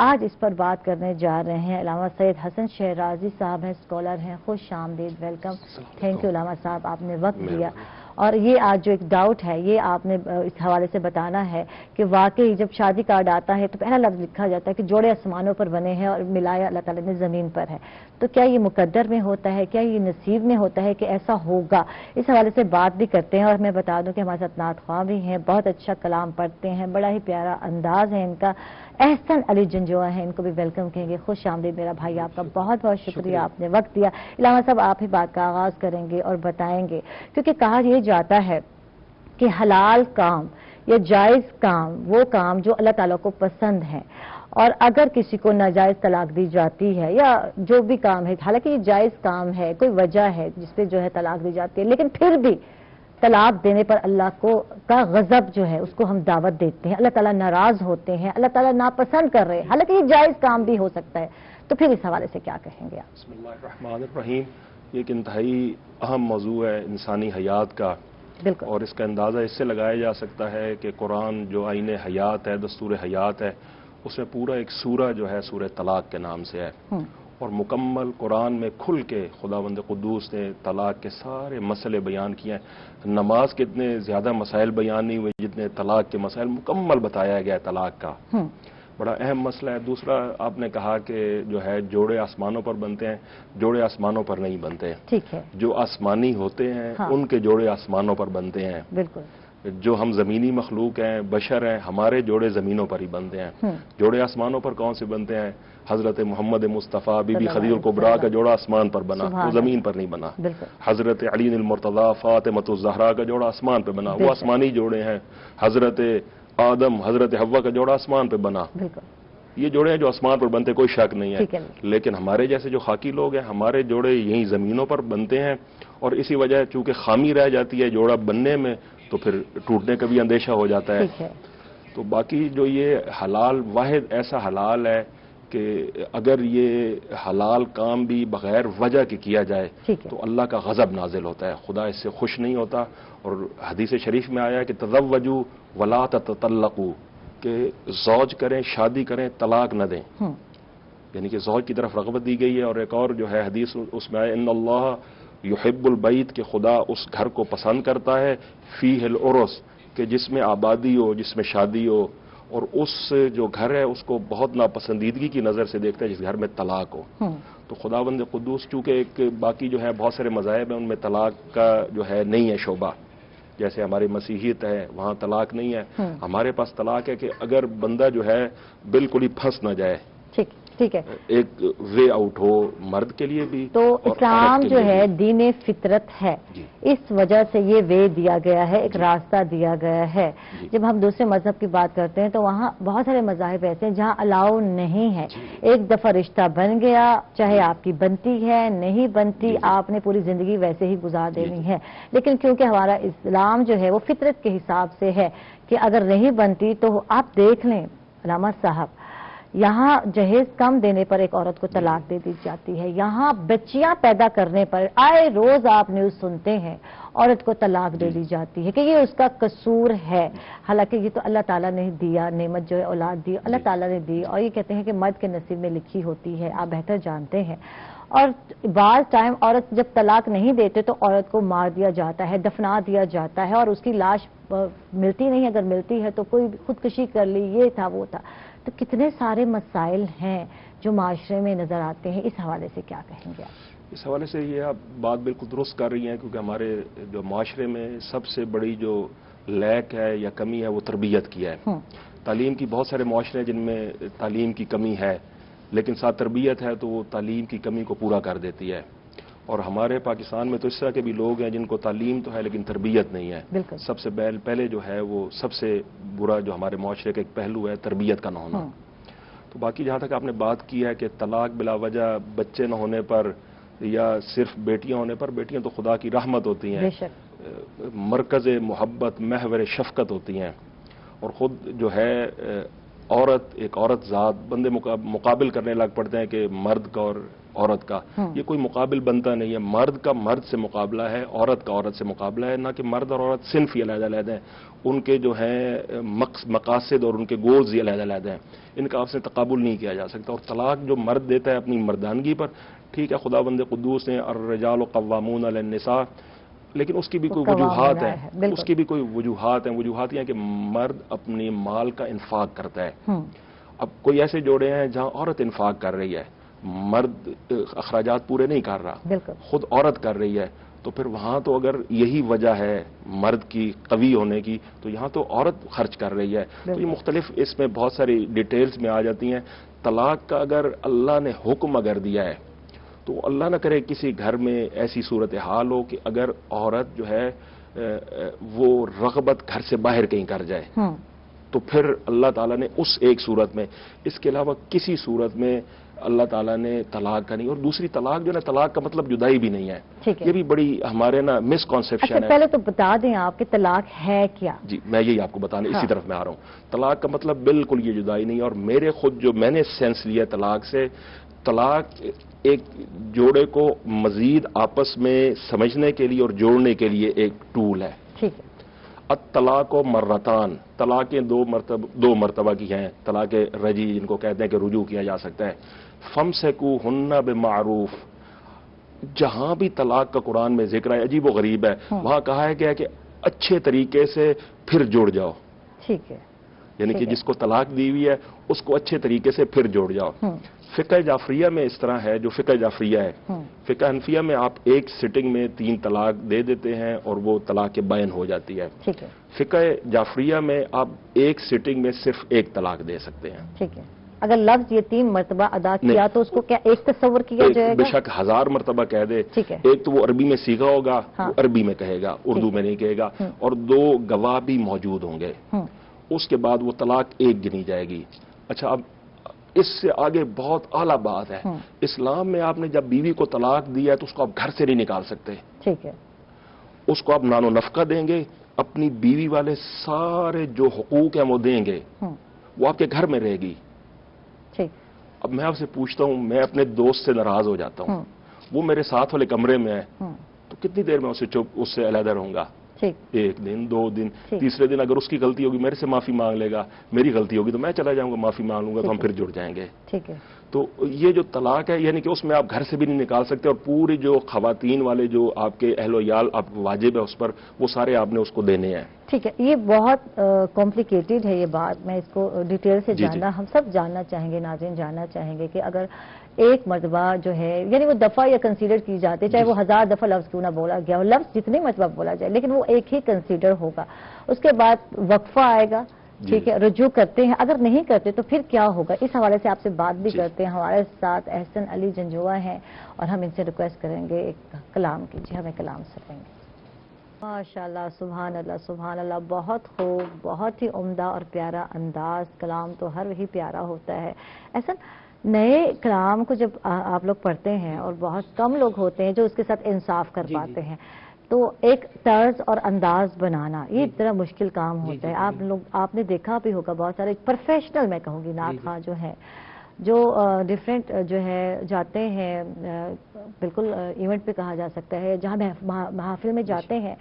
Speaker 1: آج اس پر بات کرنے جا رہے ہیں. علامہ سید حسن شہرازی صاحب ہیں, اسکالر ہیں. خوش آمدید, ویلکم. تھینک یو علامہ صاحب, آپ نے وقت دیا. اور یہ آج جو ایک ڈاؤٹ ہے, یہ آپ نے اس حوالے سے بتانا ہے کہ واقعی جب شادی کارڈ آتا ہے تو پہلا لفظ لکھا جاتا ہے کہ جوڑے آسمانوں پر بنے ہیں اور ملایا اللہ تعالیٰ نے زمین پر ہے. تو کیا یہ مقدر میں ہوتا ہے, کیا یہ نصیب میں ہوتا ہے کہ ایسا ہوگا؟ اس حوالے سے بات بھی کرتے ہیں. اور میں بتا دوں کہ ہمارے ساتھ نعت خواہ بھی ہیں, بہت اچھا کلام پڑھتے ہیں, بڑا ہی پیارا انداز ہے ان کا. احسن علی جنجوہ ہیں, ان کو بھی ویلکم کہیں گے. خوش آمدید میرا بھائی, آپ کا بہت بہت شکریہ, آپ نے وقت دیا. علامہ صاحب آپ ہی بات کا آغاز کریں گے اور بتائیں گے, کیونکہ کہا یہ جاتا ہے کہ حلال کام یا جائز کام وہ کام جو اللہ تعالیٰ کو پسند ہے, اور اگر کسی کو ناجائز طلاق دی جاتی ہے یا جو بھی کام ہے, حالانکہ یہ جائز کام ہے, کوئی وجہ ہے جس پہ جو ہے طلاق دی جاتی ہے, لیکن پھر بھی طلاق دینے پر اللہ کا غضب جو ہے اس کو ہم دعوت دیتے ہیں, اللہ تعالیٰ ناراض ہوتے ہیں, اللہ تعالیٰ ناپسند کر رہے ہیں, حالانکہ یہ جائز کام بھی ہو سکتا ہے. تو پھر اس حوالے سے کیا کہیں گے آپ؟
Speaker 4: بسم اللہ الرحمن الرحیم. یہ ایک انتہائی اہم موضوع ہے انسانی حیات کا,
Speaker 1: بالکل, اور
Speaker 4: اس کا اندازہ اس سے لگایا جا سکتا ہے کہ قرآن جو آئین حیات ہے, دستور حیات ہے, اس میں پورا ایک سورہ جو ہے سورہ طلاق کے نام سے ہے, اور مکمل قرآن میں کھل کے خداوند قدوس نے طلاق کے سارے مسئلے بیان کیے ہیں. نماز کے اتنے زیادہ مسائل بیان نہیں ہوئے جتنے طلاق کے مسائل مکمل بتایا گیا ہے. طلاق کا بڑا اہم مسئلہ ہے. دوسرا آپ نے کہا کہ جو ہے جوڑے آسمانوں پر بنتے ہیں, جوڑے آسمانوں پر نہیں بنتے ہیں.
Speaker 1: ٹھیک ہے,
Speaker 4: جو آسمانی ہوتے ہیں ان کے جوڑے آسمانوں پر بنتے ہیں.
Speaker 1: بالکل,
Speaker 4: جو ہم زمینی مخلوق ہیں, بشر ہیں, ہمارے جوڑے زمینوں پر ہی بنتے ہیں. جوڑے آسمانوں پر کون سے بنتے ہیں؟ حضرت محمد مصطفیٰ بی بی خدیجہ الکبریٰ کا جوڑا آسمان پر بنا, وہ زمین پر نہیں بنا. حضرت علی المرتضیٰ فاطمۃ الزہرا کا جوڑا آسمان پہ بنا, وہ آسمانی جوڑے ہیں. حضرت آدم حضرت حوا کا جوڑا آسمان پہ بنا. یہ جوڑے ہیں جو آسمان پر بنتے, کوئی شک نہیں ہے. لیکن ہمارے جیسے جو خاکی لوگ ہیں, ہمارے جوڑے یہیں زمینوں پر بنتے ہیں, اور اسی وجہ چونکہ خامی رہ جاتی ہے جوڑا بننے میں, تو پھر ٹوٹنے کا بھی اندیشہ ہو جاتا ہے. تو باقی جو یہ حلال, واحد ایسا حلال ہے کہ اگر یہ حلال کام بھی بغیر وجہ کے کیا جائے تو اللہ کا غضب نازل ہوتا ہے, خدا اس سے خوش نہیں ہوتا. اور حدیث شریف میں آیا ہے کہ تزوجوا ولا تطلقوا, کہ زوج کریں, شادی کریں, طلاق نہ دیں. یعنی کہ زوج کی طرف رغبت دی گئی ہے. اور ایک اور جو ہے حدیث اس میں آیا ان اللہ یحب البیت, کہ خدا اس گھر کو پسند کرتا ہے, فیہ العرس, کہ جس میں آبادی ہو, جس میں شادی ہو, اور اس جو گھر ہے اس کو بہت ناپسندیدگی کی نظر سے دیکھتا ہے جس گھر میں طلاق ہو. تو خداوند قدوس چونکہ ایک باقی جو ہے بہت سارے مذاہب ہیں ان میں طلاق کا جو ہے نہیں ہے شعبہ, جیسے ہماری مسیحیت ہے وہاں طلاق نہیں ہے. ہمارے پاس طلاق ہے کہ اگر بندہ جو ہے بالکل ہی پھنس نہ جائے,
Speaker 1: ٹھیک ہے،
Speaker 4: ایک وے آؤٹ ہو مرد کے لیے بھی
Speaker 1: تو
Speaker 4: اور
Speaker 1: اسلام
Speaker 4: عورت کے
Speaker 1: جو
Speaker 4: لیے
Speaker 1: ہے
Speaker 4: بھی۔
Speaker 1: دین فطرت ہے،
Speaker 4: جی۔
Speaker 1: اس وجہ سے یہ وے دیا گیا ہے، ایک راستہ دیا گیا ہے۔
Speaker 4: جی۔
Speaker 1: جب ہم دوسرے مذہب کی بات کرتے ہیں تو وہاں بہت سارے مذاہب ایسے ہیں جہاں الاؤ نہیں ہے، ایک دفعہ رشتہ بن گیا، چاہے آپ کی بنتی ہے نہیں بنتی، آپ نے پوری زندگی ویسے ہی گزار دینی ہے۔ لیکن کیونکہ ہمارا اسلام جو ہے وہ فطرت کے حساب سے ہے کہ اگر نہیں بنتی تو آپ دیکھ لیں علامہ صاحب، یہاں جہیز کم دینے پر ایک عورت کو طلاق دے دی جاتی ہے، یہاں بچیاں پیدا کرنے پر آئے روز آپ نیوز سنتے ہیں عورت کو طلاق دے دی جاتی ہے کہ یہ اس کا قصور ہے، حالانکہ یہ تو اللہ تعالیٰ نے دیا نعمت، جو ہے اولاد دی اللہ تعالیٰ نے دی، اور یہ کہتے ہیں کہ مرد کے نصیب میں لکھی ہوتی ہے، آپ بہتر جانتے ہیں۔ اور بعض ٹائم عورت جب طلاق نہیں دیتے تو عورت کو مار دیا جاتا ہے، دفنا دیا جاتا ہے، اور اس کی لاش ملتی نہیں، اگر ملتی ہے تو کوئی خودکشی کر لی، یہ تھا وہ تھا۔ تو کتنے سارے مسائل ہیں جو معاشرے میں نظر آتے ہیں، اس حوالے سے کیا کہیں گے آپ؟
Speaker 4: اس حوالے سے یہ آپ بات بالکل درست کر رہی ہیں، کیونکہ ہمارے جو معاشرے میں سب سے بڑی جو لیک ہے یا کمی ہے وہ تربیت کی ہے۔ تعلیم کی بہت سارے معاشرے ہیں جن میں تعلیم کی کمی ہے، لیکن ساتھ تربیت ہے تو وہ تعلیم کی کمی کو پورا کر دیتی ہے۔ اور ہمارے پاکستان میں تو اس طرح کے بھی لوگ ہیں جن کو تعلیم تو ہے لیکن تربیت نہیں ہے۔
Speaker 1: بالکل۔
Speaker 4: سب سے پہلے جو ہے وہ سب سے برا جو ہمارے معاشرے کا ایک پہلو ہے تربیت کا نہ ہونا۔ تو باقی جہاں تک آپ نے بات کی ہے کہ طلاق بلا وجہ بچے نہ ہونے پر یا صرف بیٹیاں ہونے پر، بیٹیاں تو خدا کی رحمت ہوتی ہیں،
Speaker 1: بے شک،
Speaker 4: مرکز محبت محور شفقت ہوتی ہیں، اور خود جو ہے ایک عورت ذات بندے مقابل کرنے لگ پڑتے ہیں کہ مرد کا اور عورت کا، یہ کوئی مقابل بنتا نہیں ہے۔ مرد کا مرد سے مقابلہ ہے، عورت کا عورت سے مقابلہ ہے، نہ کہ مرد اور عورت صنف ہی علیحدہ علیحدہ ہیں، ان کے جو ہیں مقاصد اور ان کے گولز ہی علیحدہ علیحدہ ہیں، ان کا آپ سے تقابل نہیں کیا جا سکتا۔ اور طلاق جو مرد دیتا ہے اپنی مردانگی پر، ٹھیک ہے خدا بند قدوس نے الرجال قوامون علی النساء، لیکن اس کی بھی کوئی وجوہات ہیں، اس کی بھی کوئی وجوہات ہیں۔ وجوہات یہ ہیں کہ مرد اپنے مال کا انفاق کرتا ہے۔ اب کوئی ایسے جوڑے ہیں جہاں عورت انفاق کر رہی ہے، مرد اخراجات پورے نہیں کر رہا، خود عورت کر رہی ہے، تو پھر وہاں تو اگر یہی وجہ ہے مرد کی قوی ہونے کی تو یہاں تو عورت خرچ کر رہی ہے۔ تو یہ مختلف اس میں بہت ساری ڈیٹیلز میں آ جاتی ہیں۔ طلاق کا اگر اللہ نے حکم اگر دیا ہے تو اللہ نہ کرے کسی گھر میں ایسی صورتحال ہو کہ اگر عورت جو ہے وہ رغبت گھر سے باہر کہیں کر جائے، تو پھر اللہ تعالیٰ نے اس ایک صورت میں، اس کے علاوہ کسی صورت میں اللہ تعالیٰ نے طلاق کا نہیں۔ اور دوسری طلاق جو ہے نا، طلاق کا مطلب جدائی بھی نہیں ہے، یہ بھی بڑی ہمارے نا مس کانسیپشن ہے۔
Speaker 1: پہلے تو بتا دیں آپ کہ طلاق ہے کیا؟ جی
Speaker 4: میں یہی آپ کو بتانے اسی طرف میں آ رہا ہوں۔ طلاق کا مطلب بالکل یہ جدائی نہیں، اور میرے خود جو میں نے سینس لیا طلاق سے، طلاق ایک جوڑے کو مزید آپس میں سمجھنے کے لیے اور جوڑنے کے لیے ایک ٹول ہے۔
Speaker 1: ٹھیک ہے۔
Speaker 4: الطلاق و مرتان، طلاقیں دو مرتبہ کی ہیں، طلاق رجی جن کو کہتے ہیں کہ رجوع کیا جا سکتا ہے۔ فمسکوہن بمعروف، جہاں بھی طلاق کا قرآن میں ذکر ہے عجیب و غریب ہے، وہاں کہا ہے کہ اچھے طریقے سے پھر جوڑ جاؤ۔
Speaker 1: ٹھیک ہے،
Speaker 4: یعنی کہ جس کو طلاق دی ہوئی ہے اس کو اچھے طریقے سے پھر جوڑ جاؤ۔ فقہ جعفریہ میں اس طرح ہے، جو فقہ جعفریہ ہے، فقہ حنفیہ میں آپ ایک سٹنگ میں 3 طلاق دے دیتے ہیں اور وہ طلاق بائن ہو جاتی ہے۔
Speaker 1: ٹھیک ہے۔
Speaker 4: فقہ جعفریہ میں آپ ایک سٹنگ میں صرف ایک طلاق دے سکتے ہیں۔
Speaker 1: ٹھیک ہے۔ اگر لفظ یہ 3 مرتبہ ادا کیا تو اس کو کیا ایک تصور کیا جائے گا؟
Speaker 4: بے شک 1000 مرتبہ کہہ دے، ایک تو وہ عربی میں سیکھا ہوگا، وہ عربی میں کہے گا، اردو میں نہیں کہے گا، اور 2 گواہ بھی موجود ہوں گے، اس کے بعد وہ طلاق ایک گنی جائے گی۔ اچھا، اب اس سے آگے بہت اعلیٰ بات ہے، اسلام میں آپ نے جب بیوی کو طلاق دیا ہے تو اس کو آپ گھر سے نہیں نکال سکتے۔
Speaker 1: ٹھیک ہے۔
Speaker 4: اس کو آپ نان و نفقہ دیں گے، اپنی بیوی والے سارے جو حقوق ہیں وہ دیں گے، وہ آپ کے گھر میں رہے گی۔
Speaker 1: ٹھیک۔
Speaker 4: اب میں آپ سے پوچھتا ہوں، میں اپنے دوست سے ناراض ہو جاتا ہوں، وہ میرے ساتھ والے کمرے میں ہے، تو کتنی دیر میں اس سے علیحدہ رہوں گا؟ 1 دن 2 دن، تیسرے دن اگر اس کی غلطی ہوگی میرے سے معافی مانگ لے گا، میری غلطی ہوگی تو میں چلا جاؤں گا معافی مانگ لوں گا، تو ہم پھر جڑ جائیں گے۔
Speaker 1: ٹھیک ہے۔
Speaker 4: تو یہ جو طلاق ہے یعنی کہ اس میں آپ گھر سے بھی نہیں نکال سکتے، اور پوری جو خواتین والے جو آپ کے اہل و عیال آپ واجب ہے اس پر، وہ سارے آپ نے اس کو دینے ہیں۔
Speaker 1: ٹھیک ہے، یہ بہت کمپلیکیٹڈ ہے یہ بات، میں اس کو ڈیٹیل سے جاننا، ہم سب جاننا چاہیں گے، ناظرین جاننا چاہیں گے کہ اگر ایک مرتبہ جو ہے یعنی وہ دفعہ یا کنسیڈر کی جاتی ہے، چاہے وہ 1000 دفعہ لفظ کیوں نہ بولا گیا ہو، لفظ جتنی مرتبہ بولا جائے لیکن وہ ایک ہی کنسیڈر ہوگا، اس کے بعد وقفہ آئے گا، ٹھیک ہے، رجوع کرتے ہیں، اگر نہیں کرتے تو پھر کیا ہوگا؟ اس حوالے سے آپ سے بات بھی کرتے ہیں. ہمارے ساتھ احسن علی جنجوعہ ہیں اور ہم ان سے ریکویسٹ کریں گے ایک کلام کی. جی ہمیں کلام سنائیں گے. ماشاءاللہ، سبحان اللہ سبحان اللہ، بہت خوب، بہت ہی عمدہ اور پیارا انداز. کلام تو ہر وہی پیارا ہوتا ہے. ایسا نئے کلام کو جب آپ لوگ پڑھتے ہیں اور بہت کم لوگ ہوتے ہیں جو اس کے ساتھ انصاف کر پاتے ہیں، تو ایک طرز اور انداز بنانا یہ اتنا مشکل کام ہوتا ہے. آپ نے دیکھا بھی ہوگا بہت سارے پروفیشنل میں کہوں گی نعت خواں جو ہیں جو ڈیفرنٹ جو ہے جاتے ہیں، بالکل ایونٹ پہ کہا جا سکتا ہے جہاں محافل میں جاتے ہیں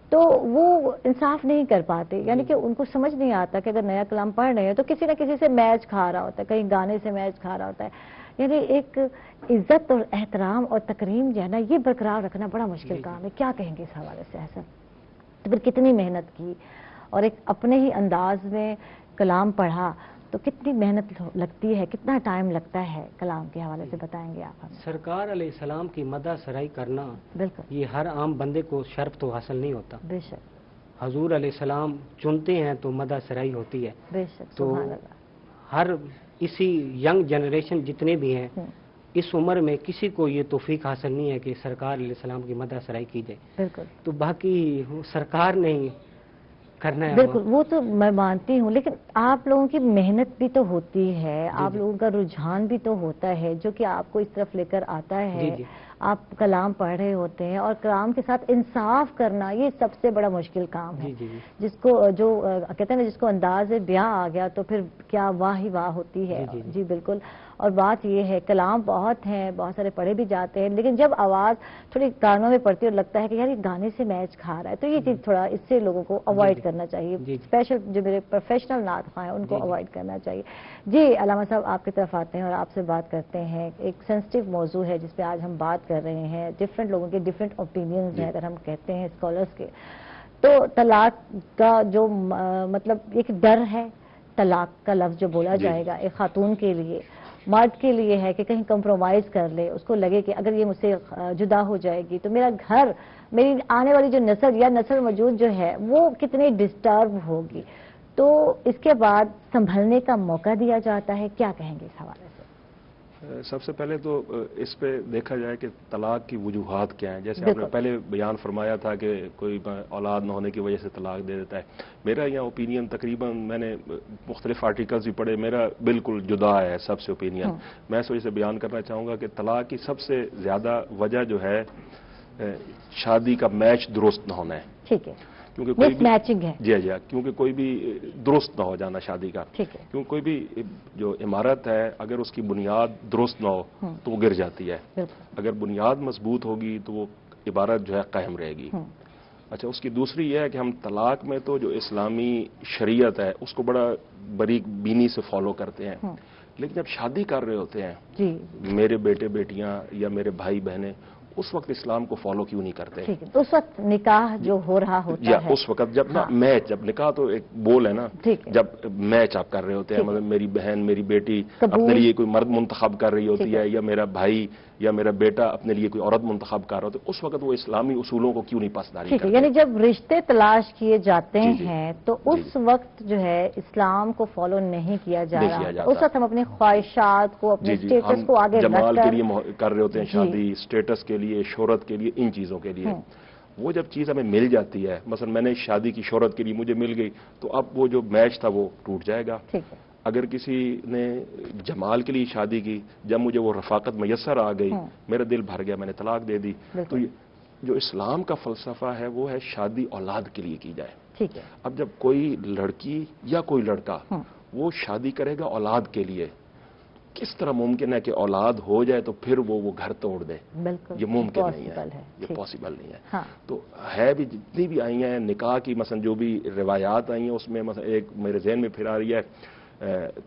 Speaker 1: تو وہ انصاف نہیں کر پاتے. یعنی کہ ان کو سمجھ نہیں آتا کہ اگر نیا کلام پڑھ رہے ہیں تو کسی نہ کسی سے میچ کھا رہا ہوتا ہے، کہیں گانے سے میچ کھا رہا ہوتا ہے. یعنی ایک عزت اور احترام اور تکریم جو ہے نا یہ برقرار رکھنا بڑا مشکل کام ہے. کیا کہیں گے اس حوالے سے ایسا؟ تو پھر کتنی محنت کی اور ایک اپنے ہی انداز میں کلام پڑھا تو کتنی محنت لگتی ہے، کتنا ٹائم لگتا ہے کلام کے حوالے سے بتائیں گے آپ ہمیں؟
Speaker 5: سرکار علیہ السلام کی مدح سرائی کرنا
Speaker 1: بالکل
Speaker 5: یہ ہر عام بندے کو شرف تو حاصل نہیں ہوتا.
Speaker 1: بے شک
Speaker 5: حضور علیہ السلام چنتے ہیں تو مدح سرائی ہوتی ہے.
Speaker 1: بے شک
Speaker 5: تو
Speaker 1: سبحان اللہ.
Speaker 5: ہر اسی ینگ جنریشن جتنے بھی ہیں اس عمر میں کسی کو یہ توفیق حاصل نہیں ہے کہ سرکار علیہ السلام کی مدح سرائی کی جائے.
Speaker 1: بالکل
Speaker 5: تو باقی سرکار نے کرنا ہے.
Speaker 1: بالکل وہ تو میں مانتی ہوں، لیکن آپ لوگوں کی محنت بھی تو ہوتی ہے، آپ لوگوں کا رجحان بھی تو ہوتا ہے جو کہ آپ کو اس طرف لے کر آتا ہے. آپ کلام پڑھ رہے ہوتے ہیں اور کلام کے ساتھ انصاف کرنا یہ سب سے بڑا مشکل کام ہے. جس کو جو کہتے ہیں نا جس کو انداز بیاں آ گیا تو پھر کیا واہ ہی واہ ہوتی ہے. جی بالکل. اور بات یہ ہے کلام بہت ہیں، بہت سارے پڑھے بھی جاتے ہیں، لیکن جب آواز تھوڑی کانوں میں پڑتی ہے اور لگتا ہے کہ یار یہ گانے سے میچ کھا رہا ہے تو یہ چیز تھوڑا اس سے لوگوں کو اوائڈ کرنا چاہیے. اسپیشل جو میرے پروفیشنل نعت خواں ہیں ان کو اوائڈ کرنا چاہیے. جی علامہ صاحب آپ کی طرف آتے ہیں اور آپ سے بات کرتے ہیں. ایک سینسٹیو موضوع ہے جس پہ آج ہم بات کر رہے ہیں. ڈفرینٹ لوگوں کے ڈفرینٹ اوپینینز ہیں اگر ہم کہتے ہیں اسکالرس کے. تو طلاق کا جو مطلب ایک ڈر ہے، طلاق کا لفظ جو بولا جائے گا ایک خاتون کے لیے، مرد کے لیے ہے کہ کہیں کمپرومائز کر لے، اس کو لگے کہ اگر یہ مجھ سے جدا ہو جائے گی تو میرا گھر، میری آنے والی جو نسل یا نسل موجود جو ہے وہ کتنی ڈسٹرب ہوگی. تو اس کے بعد سنبھلنے کا موقع دیا جاتا ہے. کیا کہیں گے اس حوالے سے؟
Speaker 4: سب سے پہلے تو اس پہ دیکھا جائے کہ طلاق کی وجوہات کیا ہیں. جیسے آپ نے پہلے بیان فرمایا تھا کہ کوئی اولاد نہ ہونے کی وجہ سے طلاق دے دیتا ہے. میرا یہاں اوپینین تقریباً میں نے مختلف آرٹیکلز بھی پڑھے، میرا بالکل جدا ہے سب سے اوپینین. میں اس وجہ سے بیان کرنا چاہوں گا کہ طلاق کی سب سے زیادہ وجہ جو ہے شادی کا میچ درست نہ ہونا ہے.
Speaker 1: ٹھیک ہے.
Speaker 4: کیونکہ کوئی بھی
Speaker 1: میچنگ ہے.
Speaker 4: جی کیونکہ کوئی بھی درست نہ ہو جانا شادی کا.
Speaker 1: ٹھیک ہے.
Speaker 4: کیونکہ کوئی بھی جو عمارت ہے اگر اس کی بنیاد درست نہ ہو تو وہ گر جاتی ہے. اگر بنیاد مضبوط ہوگی تو وہ عمارت جو ہے قائم رہے گی. اچھا، اس کی دوسری یہ ہے کہ ہم طلاق میں تو جو اسلامی شریعت ہے اس کو بڑا باریک بینی سے فالو کرتے ہیں، لیکن جب شادی کر رہے ہوتے ہیں میرے بیٹے بیٹیاں یا میرے بھائی بہنیں اس وقت اسلام کو فالو کیوں نہیں کرتے؟
Speaker 1: اس وقت نکاح جو ہو رہا ہوتا ہے
Speaker 4: اس وقت جب نا میچ، جب نکاح تو ایک بول ہے نا، جب میچ آپ کر رہے ہوتے ہیں، مطلب میری بہن میری بیٹی اپنے لیے کوئی مرد منتخب کر رہی ہوتی ہے یا میرا بھائی یا میرا بیٹا اپنے لیے کوئی عورت منتخب کر رہا ہوتا ہے، اس وقت وہ اسلامی اصولوں کو کیوں نہیں پاسداری کرتے؟
Speaker 1: یعنی جب رشتے تلاش کیے جاتے ہیں تو اس وقت جو ہے اسلام کو فالو نہیں کیا جا رہا، اس وقت ہم اپنی خواہشات کو، اپنے اسٹیٹس کو آگے
Speaker 4: جمال کے لیے کر رہے ہوتے ہیں شادی، اسٹیٹس کے لیے، شہرت کے لیے، ان چیزوں کے لیے. وہ جب چیز ہمیں مل جاتی ہے، مثلا میں نے شادی کی شہرت کے لیے مجھے مل گئی تو اب وہ جو میچ تھا وہ ٹوٹ جائے گا. اگر کسی نے جمال کے لیے شادی کی، جب مجھے وہ رفاقت میسر آ گئی، میرا دل بھر گیا، میں نے طلاق دے دی. تو جو اسلام کا فلسفہ ہے وہ ہے شادی اولاد کے لیے کی جائے. اب جب کوئی لڑکی یا کوئی لڑکا وہ شادی کرے گا اولاد کے لیے، کس طرح ممکن ہے کہ اولاد ہو جائے تو پھر وہ گھر توڑ دے؟ یہ ممکن نہیں ہے، یہ پاسبل نہیں ہے. تو ہے بھی جتنی بھی آئی ہیں نکاح کی، مثلا جو بھی روایات آئی ہیں اس میں مثلا ایک میرے ذہن میں پھر آ رہی ہے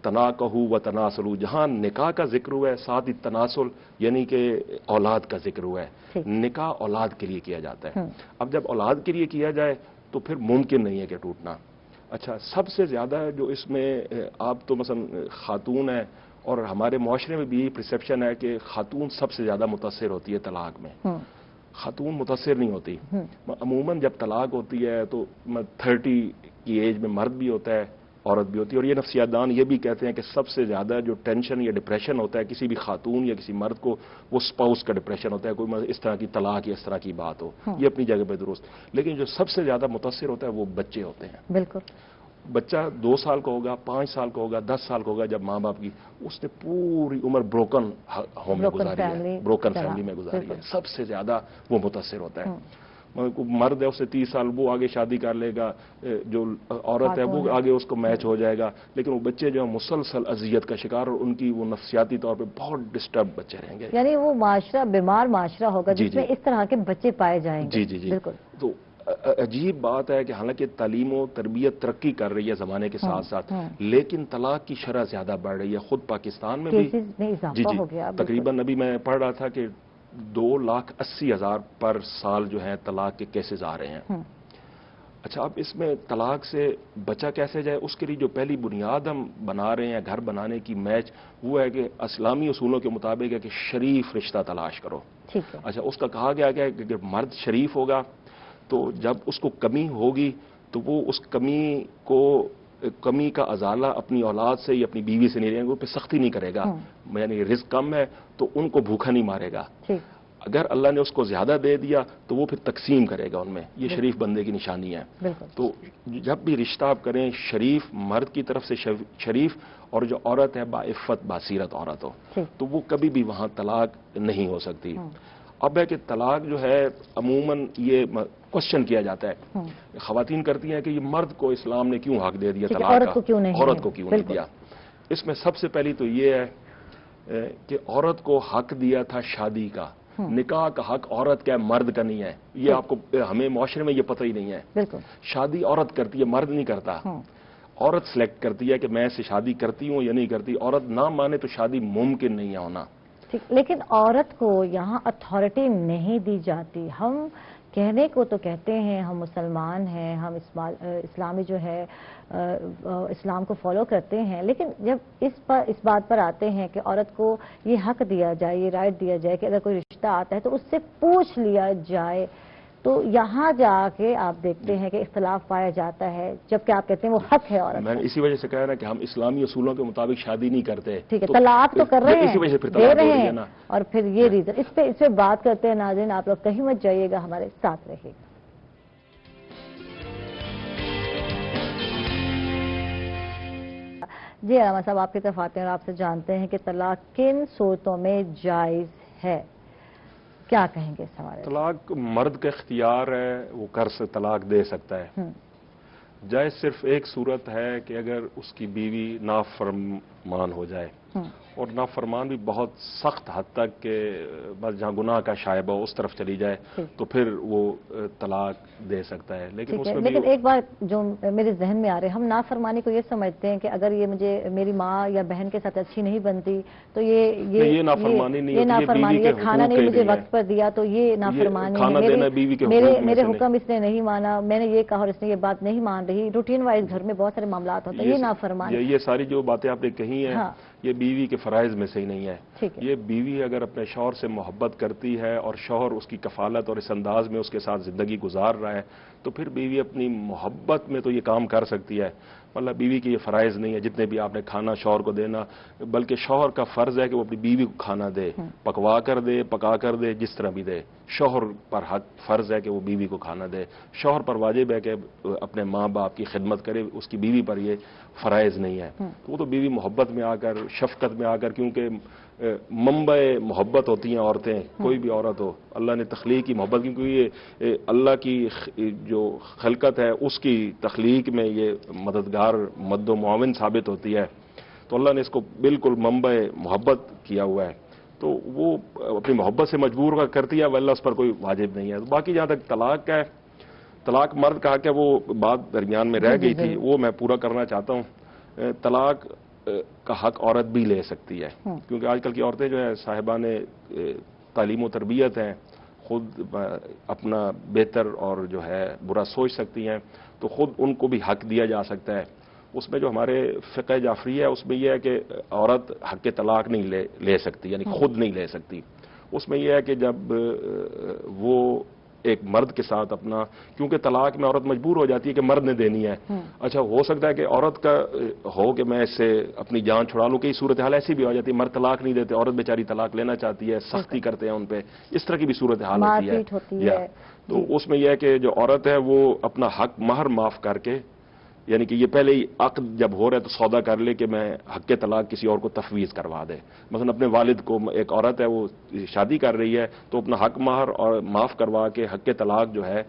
Speaker 4: تناکحوا و تناسلوا، جہاں نکاح کا ذکر ہوا ہے ساتھ ہی تناسل یعنی کہ اولاد کا ذکر ہوا ہے. نکاح اولاد کے لیے کیا جاتا ہے. اب جب اولاد کے لیے کیا جائے تو پھر ممکن نہیں ہے کہ ٹوٹنا. اچھا، سب سے زیادہ جو اس میں آپ تو مثلا خاتون ہے اور ہمارے معاشرے میں بھی پرسیپشن ہے کہ خاتون سب سے زیادہ متاثر ہوتی ہے طلاق میں. خاتون متاثر نہیں ہوتی. عموماً جب طلاق ہوتی ہے تو 30 کی ایج میں مرد بھی ہوتا ہے عورت بھی ہوتی ہے. اور یہ نفسیات دان یہ بھی کہتے ہیں کہ سب سے زیادہ جو ٹینشن یا ڈپریشن ہوتا ہے کسی بھی خاتون یا کسی مرد کو، وہ اسپاؤس کا ڈپریشن ہوتا ہے، کوئی اس طرح کی طلاق یا اس طرح کی بات ہو. یہ اپنی جگہ پہ درست، لیکن جو سب سے زیادہ متاثر ہوتا ہے وہ بچے ہوتے ہیں.
Speaker 1: بالکل.
Speaker 4: بچہ 2 سال کا ہوگا، 5 سال کا ہوگا، 10 سال کا ہوگا، جب ماں باپ کی اس نے پوری عمر بروکن ہوم میں گزاری ہے، بروکن فیملی میں گزاری ہے، سب سے زیادہ وہ متاثر ہوتا ہے. مرد ہے اسے 30 سال، وہ آگے شادی کر لے گا، جو عورت ہے وہ آگے اس کو میچ ہو جائے گا، لیکن وہ بچے جو ہیں مسلسل اذیت کا شکار، اور ان کی وہ نفسیاتی طور پہ بہت ڈسٹرب بچے رہیں گے.
Speaker 1: یعنی وہ معاشرہ بیمار معاشرہ ہوگا جس میں اس طرح کے بچے پائے جائیں گے.
Speaker 4: جی
Speaker 1: بالکل.
Speaker 4: تو عجیب بات ہے کہ حالانکہ تعلیم و تربیت ترقی کر رہی ہے زمانے کے ساتھ ساتھ، لیکن طلاق کی شرح زیادہ بڑھ رہی ہے. خود پاکستان میں بھی تقریباً ابھی میں پڑھ رہا تھا کہ 2,80,000 پر سال جو ہیں طلاق کے کیسز آ رہے ہیں. اچھا، اب اس میں طلاق سے بچا کیسے جائے، اس کے لیے جو پہلی بنیاد ہم بنا رہے ہیں گھر بنانے کی میچ، وہ ہے کہ اسلامی اصولوں کے مطابق ہے کہ شریف رشتہ تلاش کرو. اچھا، اس کا کہا گیا کہ اگر مرد شریف ہوگا تو جب اس کو کمی ہوگی تو وہ اس کمی کا ازالہ اپنی اولاد سے یا اپنی بیوی سے نہیں رہیں گے، وہ پہ سختی نہیں کرے گا. یعنی رزق کم ہے تو ان کو بھوکا نہیں مارے گا. اگر اللہ نے اس کو زیادہ دے دیا تو وہ پھر تقسیم کرے گا ان میں. یہ شریف بندے کی نشانی ہے. تو جب بھی رشتہ آپ کریں، شریف مرد کی طرف سے شریف، اور جو عورت ہے باعفت باسیرت عورت ہو، تو وہ کبھی بھی وہاں طلاق نہیں ہو سکتی. اب ہے کہ طلاق جو ہے عموماً یہ کوشچن کیا جاتا ہے، خواتین کرتی ہیں کہ یہ مرد کو اسلام نے کیوں حق دے دیا طلاق کا، عورت کو کیوں نہیں دیا. اس میں سب سے پہلی تو یہ ہے کہ عورت کو حق دیا تھا شادی کا. نکاح کا حق عورت کا ہے، مرد کا نہیں ہے. یہ آپ کو، ہمیں معاشرے میں یہ پتہ ہی نہیں ہے. شادی عورت کرتی ہے، مرد نہیں کرتا. عورت سلیکٹ کرتی ہے کہ میں اسے شادی کرتی ہوں یا نہیں کرتی. عورت نہ مانے تو شادی ممکن نہیں ہے ہونا.
Speaker 1: لیکن عورت کو یہاں اتھارٹی نہیں دی جاتی. ہم کہنے کو تو کہتے ہیں ہم مسلمان ہیں، ہم اسلامی جو ہے اسلام کو فالو کرتے ہیں، لیکن جب اس بات پر آتے ہیں کہ عورت کو یہ حق دیا جائے، یہ رائٹ دیا جائے کہ اگر کوئی رشتہ آتا ہے تو اس سے پوچھ لیا جائے، تو یہاں جا کے آپ دیکھتے ہیں کہ اختلاف پایا جاتا ہے، جبکہ آپ کہتے ہیں وہ حق ہے عورت.
Speaker 4: میں نے اسی وجہ سے کہہ رہا کہ ہم اسلامی اصولوں کے مطابق شادی نہیں کرتے.
Speaker 1: ٹھیک ہے، طلاق تو کر رہے ہیں،
Speaker 4: اسی وجہ سے پھر
Speaker 1: دے رہے ہیں،
Speaker 4: نا.
Speaker 1: اور پھر یہ ریزن اس پہ بات کرتے ہیں. ناظرین، آپ لوگ کہیں مت جائیے گا، ہمارے ساتھ رہیے گا. جی علامہ صاحب، آپ کی طرف آتے ہیں اور آپ سے جانتے ہیں کہ طلاق کن صورتوں میں جائز ہے. کیا کہیں گے اس حوالے سے؟
Speaker 4: طلاق مرد کا اختیار ہے، وہ کر سے طلاق دے سکتا ہے. جائز صرف ایک صورت ہے کہ اگر اس کی بیوی نافرمان ہو جائے، اور نافرمان بھی بہت سخت حد تک کہ بس جہاں گناہ کا شائبہ اس طرف چلی جائے تو پھر وہ طلاق دے سکتا ہے.
Speaker 1: لیکن ایک بات جو میرے ذہن میں آ رہے، ہم نافرمانی کو یہ سمجھتے ہیں کہ اگر یہ مجھے میری ماں یا بہن کے ساتھ اچھی نہیں بنتی تو یہ
Speaker 4: نافرمانی نہیں،
Speaker 1: یہ نافرمانی، یہ کھانا نہیں مجھے وقت پر دیا تو یہ نافرمانی ہے، میرے حکم اس نے نہیں مانا، میں نے یہ کہا اور اس نے یہ بات نہیں مان رہی. روٹین وائز گھر میں بہت سارے معاملات ہوتے ہیں، یہ نافرمانی.
Speaker 4: یہ ساری جو باتیں آپ نے کہی ہیں یہ بیوی کے فرائض میں سے ہی نہیں ہے. یہ بیوی اگر اپنے شوہر سے محبت کرتی ہے اور شوہر اس کی کفالت اور اس انداز میں اس کے ساتھ زندگی گزار رہا ہے تو پھر بیوی اپنی محبت میں تو یہ کام کر سکتی ہے. مطلب بیوی کے یہ فرائض نہیں ہے جتنے بھی آپ نے کھانا شوہر کو دینا، بلکہ شوہر کا فرض ہے کہ وہ اپنی بیوی کو کھانا دے، پکوا کر دے، پکا کر دے، جس طرح بھی دے. شوہر پر حق فرض ہے کہ وہ بیوی کو کھانا دے. شوہر پر واجب ہے کہ اپنے ماں باپ کی خدمت کرے، اس کی بیوی پر یہ فرائض نہیں ہے. وہ تو بیوی محبت میں آ کر، شفقت میں آ کر، کیونکہ منبع محبت ہوتی ہیں عورتیں، کوئی بھی عورت ہو، اللہ نے تخلیق کی محبت، کیونکہ یہ اللہ کی جو خلقت ہے اس کی تخلیق میں یہ مددگار مد و معاون ثابت ہوتی ہے. تو اللہ نے اس کو بالکل منبع محبت کیا ہوا ہے، تو وہ اپنی محبت سے مجبور کرتی ہے، واللہ اس پر کوئی واجب نہیں ہے. باقی جہاں تک طلاق کا ہے، طلاق مرد کہا کہ وہ بات درمیان میں رہ گئی تھی، وہ میں پورا کرنا چاہتا ہوں. طلاق کا حق عورت بھی لے سکتی ہے، کیونکہ آج کل کی عورتیں جو ہیں صاحبان تعلیم و تربیت ہیں، خود اپنا بہتر اور جو ہے برا سوچ سکتی ہیں، تو خود ان کو بھی حق دیا جا سکتا ہے. اس میں جو ہمارے فقہ جعفری ہے اس میں یہ ہے کہ عورت حق طلاق نہیں لے سکتی، یعنی خود نہیں لے سکتی. اس میں یہ ہے کہ جب وہ ایک مرد کے ساتھ اپنا، کیونکہ طلاق میں عورت مجبور ہو جاتی ہے کہ مرد نے دینی ہے. اچھا ہو سکتا ہے کہ عورت کا ہو کہ میں اس سے اپنی جان چھڑا لوں، کئی صورتحال ایسی بھی ہو جاتی ہے مرد طلاق نہیں دیتے، عورت بیچاری طلاق لینا چاہتی ہے، سختی کرتے ہیں ان پہ، اس طرح کی بھی صورتحال ہوتی ہے. تو اس میں یہ ہے کہ جو عورت ہے وہ اپنا حق مہر معاف کر کے، یعنی کہ یہ پہلے ہی عقد جب ہو رہا ہے تو سودا کر لے کہ میں حق طلاق کسی اور کو تفویض کروا دے. مثلا اپنے والد کو، ایک عورت ہے وہ شادی کر رہی ہے تو اپنا حق مہر اور معاف کروا کے حق طلاق جو ہے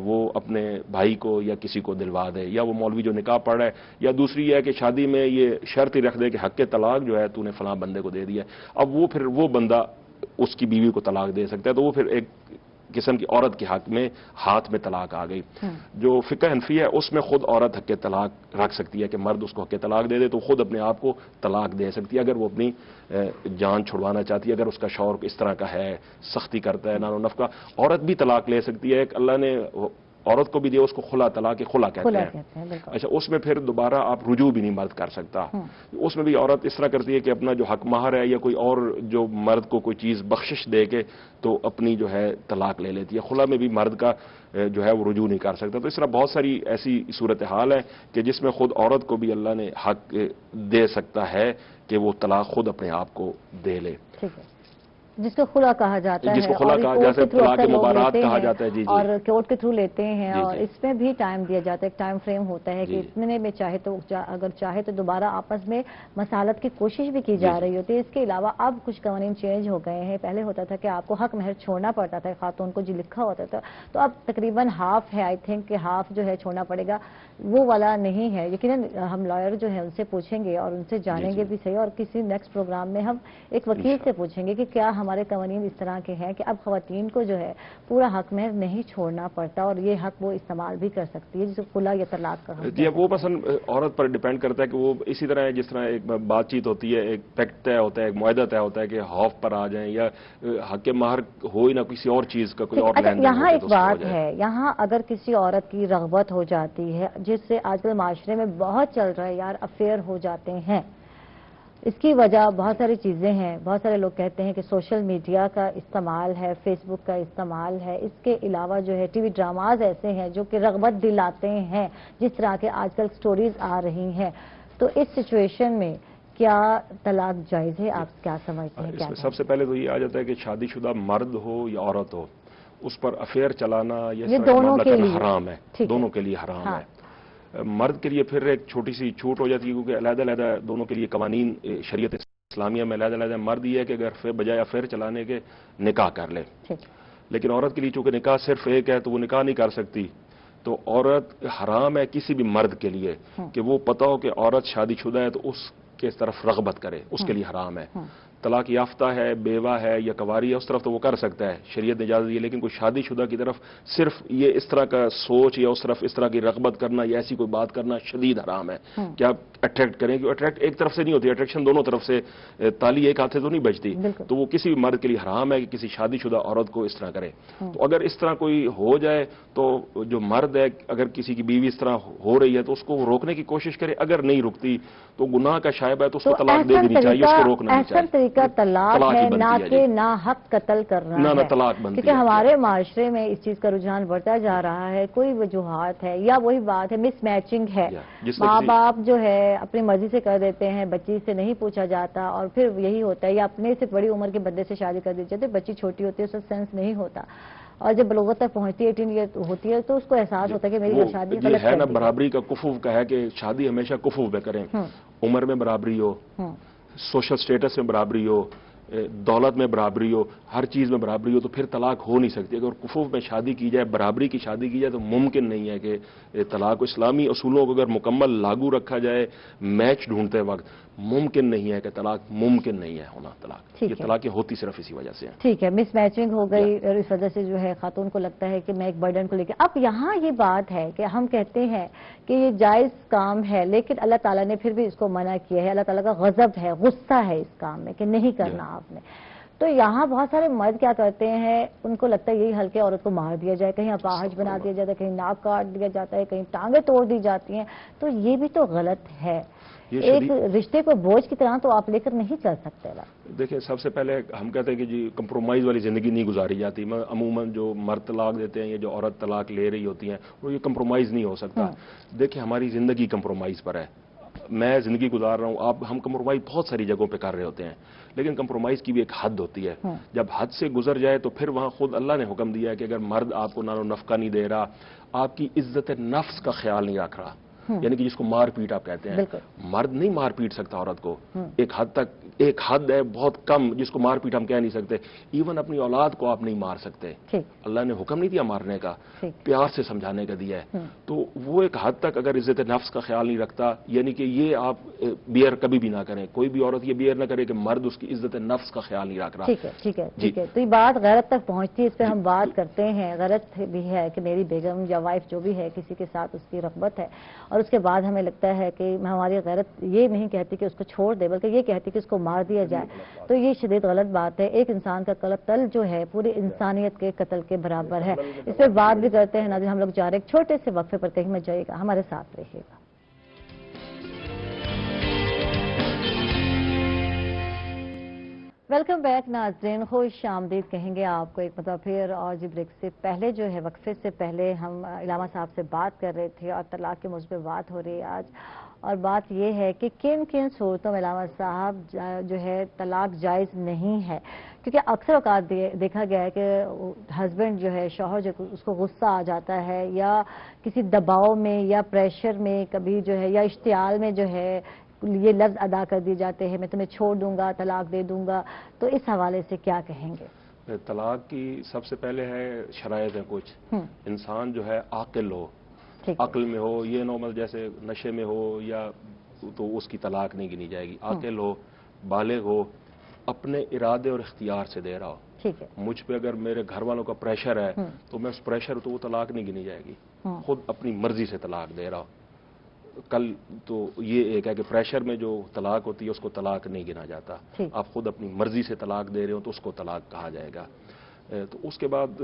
Speaker 4: وہ اپنے بھائی کو یا کسی کو دلوا دے، یا وہ مولوی جو نکاح پڑھ رہا ہے، یا دوسری یہ ہے کہ شادی میں یہ شرط ہی رکھ دے کہ حق طلاق جو ہے تو نے فلاں بندے کو دے دیا. اب وہ پھر وہ بندہ اس کی بیوی کو طلاق دے سکتا ہے، تو وہ پھر ایک قسم کی عورت کے حق میں ہاتھ میں طلاق آ گئی. جو فقہ حنفی ہے اس میں خود عورت حق طلاق رکھ سکتی ہے کہ مرد اس کو حق طلاق دے دے تو خود اپنے آپ کو طلاق دے سکتی ہے اگر وہ اپنی جان چھڑوانا چاہتی ہے. اگر اس کا شوہر اس طرح کا ہے، سختی کرتا ہے، نان و نفقہ، عورت بھی طلاق لے سکتی ہے. ایک اللہ نے عورت کو بھی دیا، اس کو خلا طلاق خلا کہتے ہیں. اچھا اس میں پھر دوبارہ آپ رجوع بھی نہیں مرد کر سکتا. اس میں بھی عورت اس طرح کرتی ہے کہ اپنا جو حق مہر ہے یا کوئی اور جو مرد کو کوئی چیز بخشش دے کے تو اپنی جو ہے طلاق لے لیتی ہے. خلا میں بھی مرد کا جو ہے وہ رجوع نہیں کر سکتا. تو اس طرح بہت ساری ایسی صورتحال ہے کہ جس میں خود عورت کو بھی اللہ نے حق دے سکتا ہے کہ وہ طلاق خود اپنے آپ کو دے لے.
Speaker 1: جس کو خلا کہا جاتا ہے،
Speaker 4: جس کو خلا کہا جاتا ہے، طلاق مبارات کہا جاتا ہے،
Speaker 1: اور کورٹ کے تھرو لیتے ہیں. اور اس میں بھی ٹائم دیا جاتا ہے، ایک ٹائم فریم ہوتا ہے کہ اتنے میں چاہے تو اگر چاہے تو دوبارہ آپس میں مسالت کی کوشش بھی کی جا رہی ہوتی ہے. اس کے علاوہ اب کچھ قوانین چینج ہو گئے ہیں. پہلے ہوتا تھا کہ آپ کو حق مہر چھوڑنا پڑتا تھا خاتون کو، جو لکھا ہوتا تھا، تو اب تقریباً ہاف ہے، آئی تھنک کہ ہاف جو ہے چھوڑنا پڑے گا، وہ والا نہیں ہے. یقیناً ہم لائر جو ہے ان سے پوچھیں گے اور ان سے جانیں گے بھی صحیح، اور کسی نیکسٹ پروگرام میں ہم ایک وکیل سے پوچھیں گے کہ کیا ہمارے قوانین اس طرح کے ہیں کہ اب خواتین کو جو ہے پورا حق مہر نہیں چھوڑنا پڑتا اور یہ حق وہ استعمال بھی کر سکتی ہے جسے خلا یا طلاق کا.
Speaker 4: جی وہ مثلا عورت پر ڈیپینڈ کرتا ہے کہ وہ اسی طرح ہے جس طرح ایک بات چیت ہوتی ہے، ایک پیکٹ طے ہوتا ہے، ایک معاہدہ طے ہوتا ہے کہ ہاف پر آ جائیں یا حق مہر ہو ہی نہ کسی اور چیز کا کوئی اور لین دین.
Speaker 1: یہاں ایک بات ہے، یہاں اگر کسی عورت کی رغبت ہو جاتی ہے، جس سے آج کل معاشرے میں بہت چل رہا ہے یار، افیئر ہو جاتے ہیں، اس کی وجہ بہت ساری چیزیں ہیں. بہت سارے لوگ کہتے ہیں کہ سوشل میڈیا کا استعمال ہے، فیس بک کا استعمال ہے. اس کے علاوہ جو ہے ٹی وی ڈراماز ایسے ہیں جو کہ رغبت دلاتے ہیں، جس طرح کے آج کل سٹوریز آ رہی ہیں. تو اس سچویشن میں کیا طلاق جائز ہے؟ آپ کیا سمجھتے ہیں؟
Speaker 4: سب سے پہلے تو یہ آ جاتا ہے کہ شادی شدہ مرد ہو یا عورت ہو، اس پر افیئر چلانا یہ
Speaker 1: دونوں کے لیے
Speaker 4: حرام ہے، دونوں کے لیے حرام ہے. مرد کے لیے پھر ایک چھوٹی سی چھوٹ ہو جاتی ہے کیونکہ علیحدہ علیحدہ دونوں کے لیے قوانین شریعت اسلامیہ میں علیحدہ علیحدہ. مرد یہ ہے کہ اگر بجائے افیئر چلانے کے نکاح کر لے، لیکن عورت کے لیے چونکہ نکاح صرف ایک ہے تو وہ نکاح نہیں کر سکتی. تو عورت حرام ہے کسی بھی مرد کے لیے کہ وہ پتہ ہو کہ عورت شادی شدہ ہے تو اس کے طرف رغبت کرے، اس کے لیے حرام ہے. طلاق یافتہ ہے، بیوہ ہے یا کواری ہے، اس طرف تو وہ کر سکتا ہے، شریعت نے اجازت دی ہے. لیکن کوئی شادی شدہ کی طرف صرف یہ اس طرح کا سوچ یا اس طرف اس طرح کی رغبت کرنا یا ایسی کوئی بات کرنا شدید حرام ہے. کہ آپ اٹریکٹ کریں، کہ اٹریکٹ ایک طرف سے نہیں ہوتی، اٹریکشن دونوں طرف سے، تالی ایک ہاتھ سے تو نہیں بجتی. تو وہ کسی بھی مرد کے لیے حرام ہے کہ کسی شادی شدہ عورت کو اس طرح کرے. تو اگر اس طرح کوئی ہو جائے تو جو مرد ہے اگر کسی کی بیوی اس طرح ہو رہی ہے تو اس کو روکنے کی کوشش کرے. اگر نہیں رکتی تو گناہ کا شائبہ ہے تو اس کو طلاق دے دینی چاہیے، اس کو روکنا نہیں چاہیے.
Speaker 1: کا طلاق ہے نہ کہ نہ حق قتل کرنا ہے، کیونکہ ہمارے معاشرے میں اس چیز کا رجحان بڑھتا جا رہا ہے. کوئی وجوہات ہے یا وہی بات ہے مس میچنگ ہے، ماں باپ جو ہے اپنی مرضی سے کر دیتے ہیں، بچی سے نہیں پوچھا جاتا اور پھر یہی ہوتا ہے. یا اپنے سے بڑی عمر کے بندے سے شادی کر دی جاتی ہے، بچی چھوٹی ہوتی ہے، اس کا سینس نہیں ہوتا، اور جب بلوغت تک پہنچتی ہے 18 ایئر ہوتی ہے تو اس کو احساس ہوتا ہے کہ میری شادی غلط
Speaker 4: ہے نا. برابری کا کفو کا ہے کہ شادی ہمیشہ کفو پہ کریں، عمر میں برابری ہو، سوشل سٹیٹس میں برابری ہو، دولت میں برابری ہو، ہر چیز میں برابری ہو، تو پھر طلاق ہو نہیں سکتی. اگر کفو میں شادی کی جائے، برابری کی شادی کی جائے تو ممکن نہیں ہے کہ طلاق. اسلامی اصولوں کو اگر مکمل لاگو رکھا جائے میچ ڈھونڈتے وقت، ممکن نہیں ہے کہ طلاق ممکن نہیں ہے ہونا. طلاق یہ طلاقیں ہوتی صرف اسی وجہ سے ہیں.
Speaker 1: ٹھیک ہے، مس میچنگ ہو گئی اور اس وجہ سے جو ہے خاتون کو لگتا ہے کہ میں ایک برڈن کو لے کے. اب یہاں یہ بات ہے کہ ہم کہتے ہیں کہ یہ جائز کام ہے، لیکن اللہ تعالیٰ نے پھر بھی اس کو منع کیا ہے. اللہ تعالیٰ کا غضب ہے، غصہ ہے اس کام میں کہ نہیں کرنا آپ نے. تو یہاں بہت سارے مرد کیا کرتے ہیں، ان کو لگتا ہے یہی حل کہ عورت کو مار دیا جائے، کہیں اپاہج بنا دیا جاتا ہے، کہیں ناک کاٹ دیا جاتا ہے، کہیں ٹانگیں توڑ دی جاتی ہیں. تو یہ بھی تو غلط ہے. ایک رشتے کو بوجھ کی طرح تو آپ لے کر نہیں چل سکتے.
Speaker 4: دیکھیں سب سے پہلے ہم کہتے ہیں کہ جی کمپرومائز والی زندگی نہیں گزاری جاتی. عموماً جو مرد طلاق دیتے ہیں یا جو عورت طلاق لے رہی ہوتی ہیں وہ یہ کمپرومائز نہیں ہو سکتا. دیکھیں ہماری زندگی کمپرومائز پر ہے. میں زندگی گزار رہا ہوں، ہم کمپرومائز بہت ساری جگہوں پہ کر رہے ہوتے ہیں، لیکن کمپرومائز کی بھی ایک حد ہوتی ہے. جب حد سے گزر جائے تو پھر وہاں خود اللہ نے حکم دیا ہے کہ اگر مرد آپ کو نان و نفقہ نہیں دے رہا، آپ کی عزت نفس کا خیال نہیں رکھ رہا، یعنی کہ جس کو مار پیٹ آپ کہتے ہیں، مرد نہیں مار پیٹ سکتا عورت کو. ایک حد تک ایک حد ہے بہت کم جس کو مار پیٹ ہم کہہ نہیں سکتے. ایون اپنی اولاد کو آپ نہیں مار سکتے. اللہ نے حکم نہیں دیا مارنے کا، پیار سے سمجھانے کا دیا ہے. تو وہ ایک حد تک اگر عزت نفس کا خیال نہیں رکھتا، یعنی کہ یہ آپ بیئر کبھی بھی نہ کریں، کوئی بھی عورت یہ بیئر نہ کرے کہ مرد اس کی عزت نفس کا خیال نہیں رکھ رہا.
Speaker 1: ٹھیک ہے. تو یہ بات غیرت تک پہنچتی ہے، اس پہ ہم بات کرتے ہیں. غیرت بھی ہے کہ میری بیگم یا وائف جو بھی ہے کسی کے ساتھ اس کی رغبت ہے، اور اس کے بعد ہمیں لگتا ہے کہ ہماری غیرت یہ نہیں کہتی کہ اس کو چھوڑ دے، بلکہ یہ کہتی کہ اس کو مار دیا جائے. تو یہ شدید غلط بات ہے. ایک انسان کا قتل جو ہے پوری انسانیت کے قتل کے برابر ہے. اس پہ بات بھی کرتے ہیں. ناظرین ہم لوگ جا رہے ایک چھوٹے سے وقفے پر، کہیں مت جائیے گا، ہمارے ساتھ رہیے گا. ویلکم بیک ناظرین، خوش آمدید کہیں گے آپ کو ایک مرتبہ پھر. اور جی بریک سے پہلے جو ہے، وقفے سے پہلے ہم علامہ صاحب سے بات کر رہے تھے اور طلاق کے موضوع پہ بات ہو رہی ہے آج. اور بات یہ ہے کہ کن کن صورتوں میں علامہ صاحب جو ہے طلاق جائز نہیں ہے. کیونکہ اکثر اوقات دیکھا گیا ہے کہ ہسبینڈ جو ہے، شوہر جو اس کو غصہ آ جاتا ہے یا کسی دباؤ میں یا پریشر میں کبھی جو ہے یا اشتعال میں جو ہے یہ لفظ ادا کر دیے جاتے ہیں، میں تمہیں چھوڑ دوں گا، طلاق دے دوں گا. تو اس حوالے سے کیا کہیں گے؟
Speaker 4: طلاق کی سب سے پہلے ہے شرائط ہیں کچھ. انسان جو ہے عاقل ہو، عقل میں ہو، یہ نارمل جیسے نشے میں ہو یا تو اس کی طلاق نہیں گنی جائے گی. عاقل ہو، بالغ ہو، اپنے ارادے اور اختیار سے دے رہا ہو.
Speaker 1: ٹھیک ہے.
Speaker 4: مجھ پہ اگر میرے گھر والوں کا پریشر ہے تو میں اس پریشر تو وہ طلاق نہیں گنی جائے گی. خود اپنی مرضی سے طلاق دے رہا ہو. کل تو یہ ایک ہے کہ پریشر میں جو طلاق ہوتی ہے اس کو طلاق نہیں گنا جاتا. آپ خود اپنی مرضی سے طلاق دے رہے ہو تو اس کو طلاق کہا جائے گا. تو اس کے بعد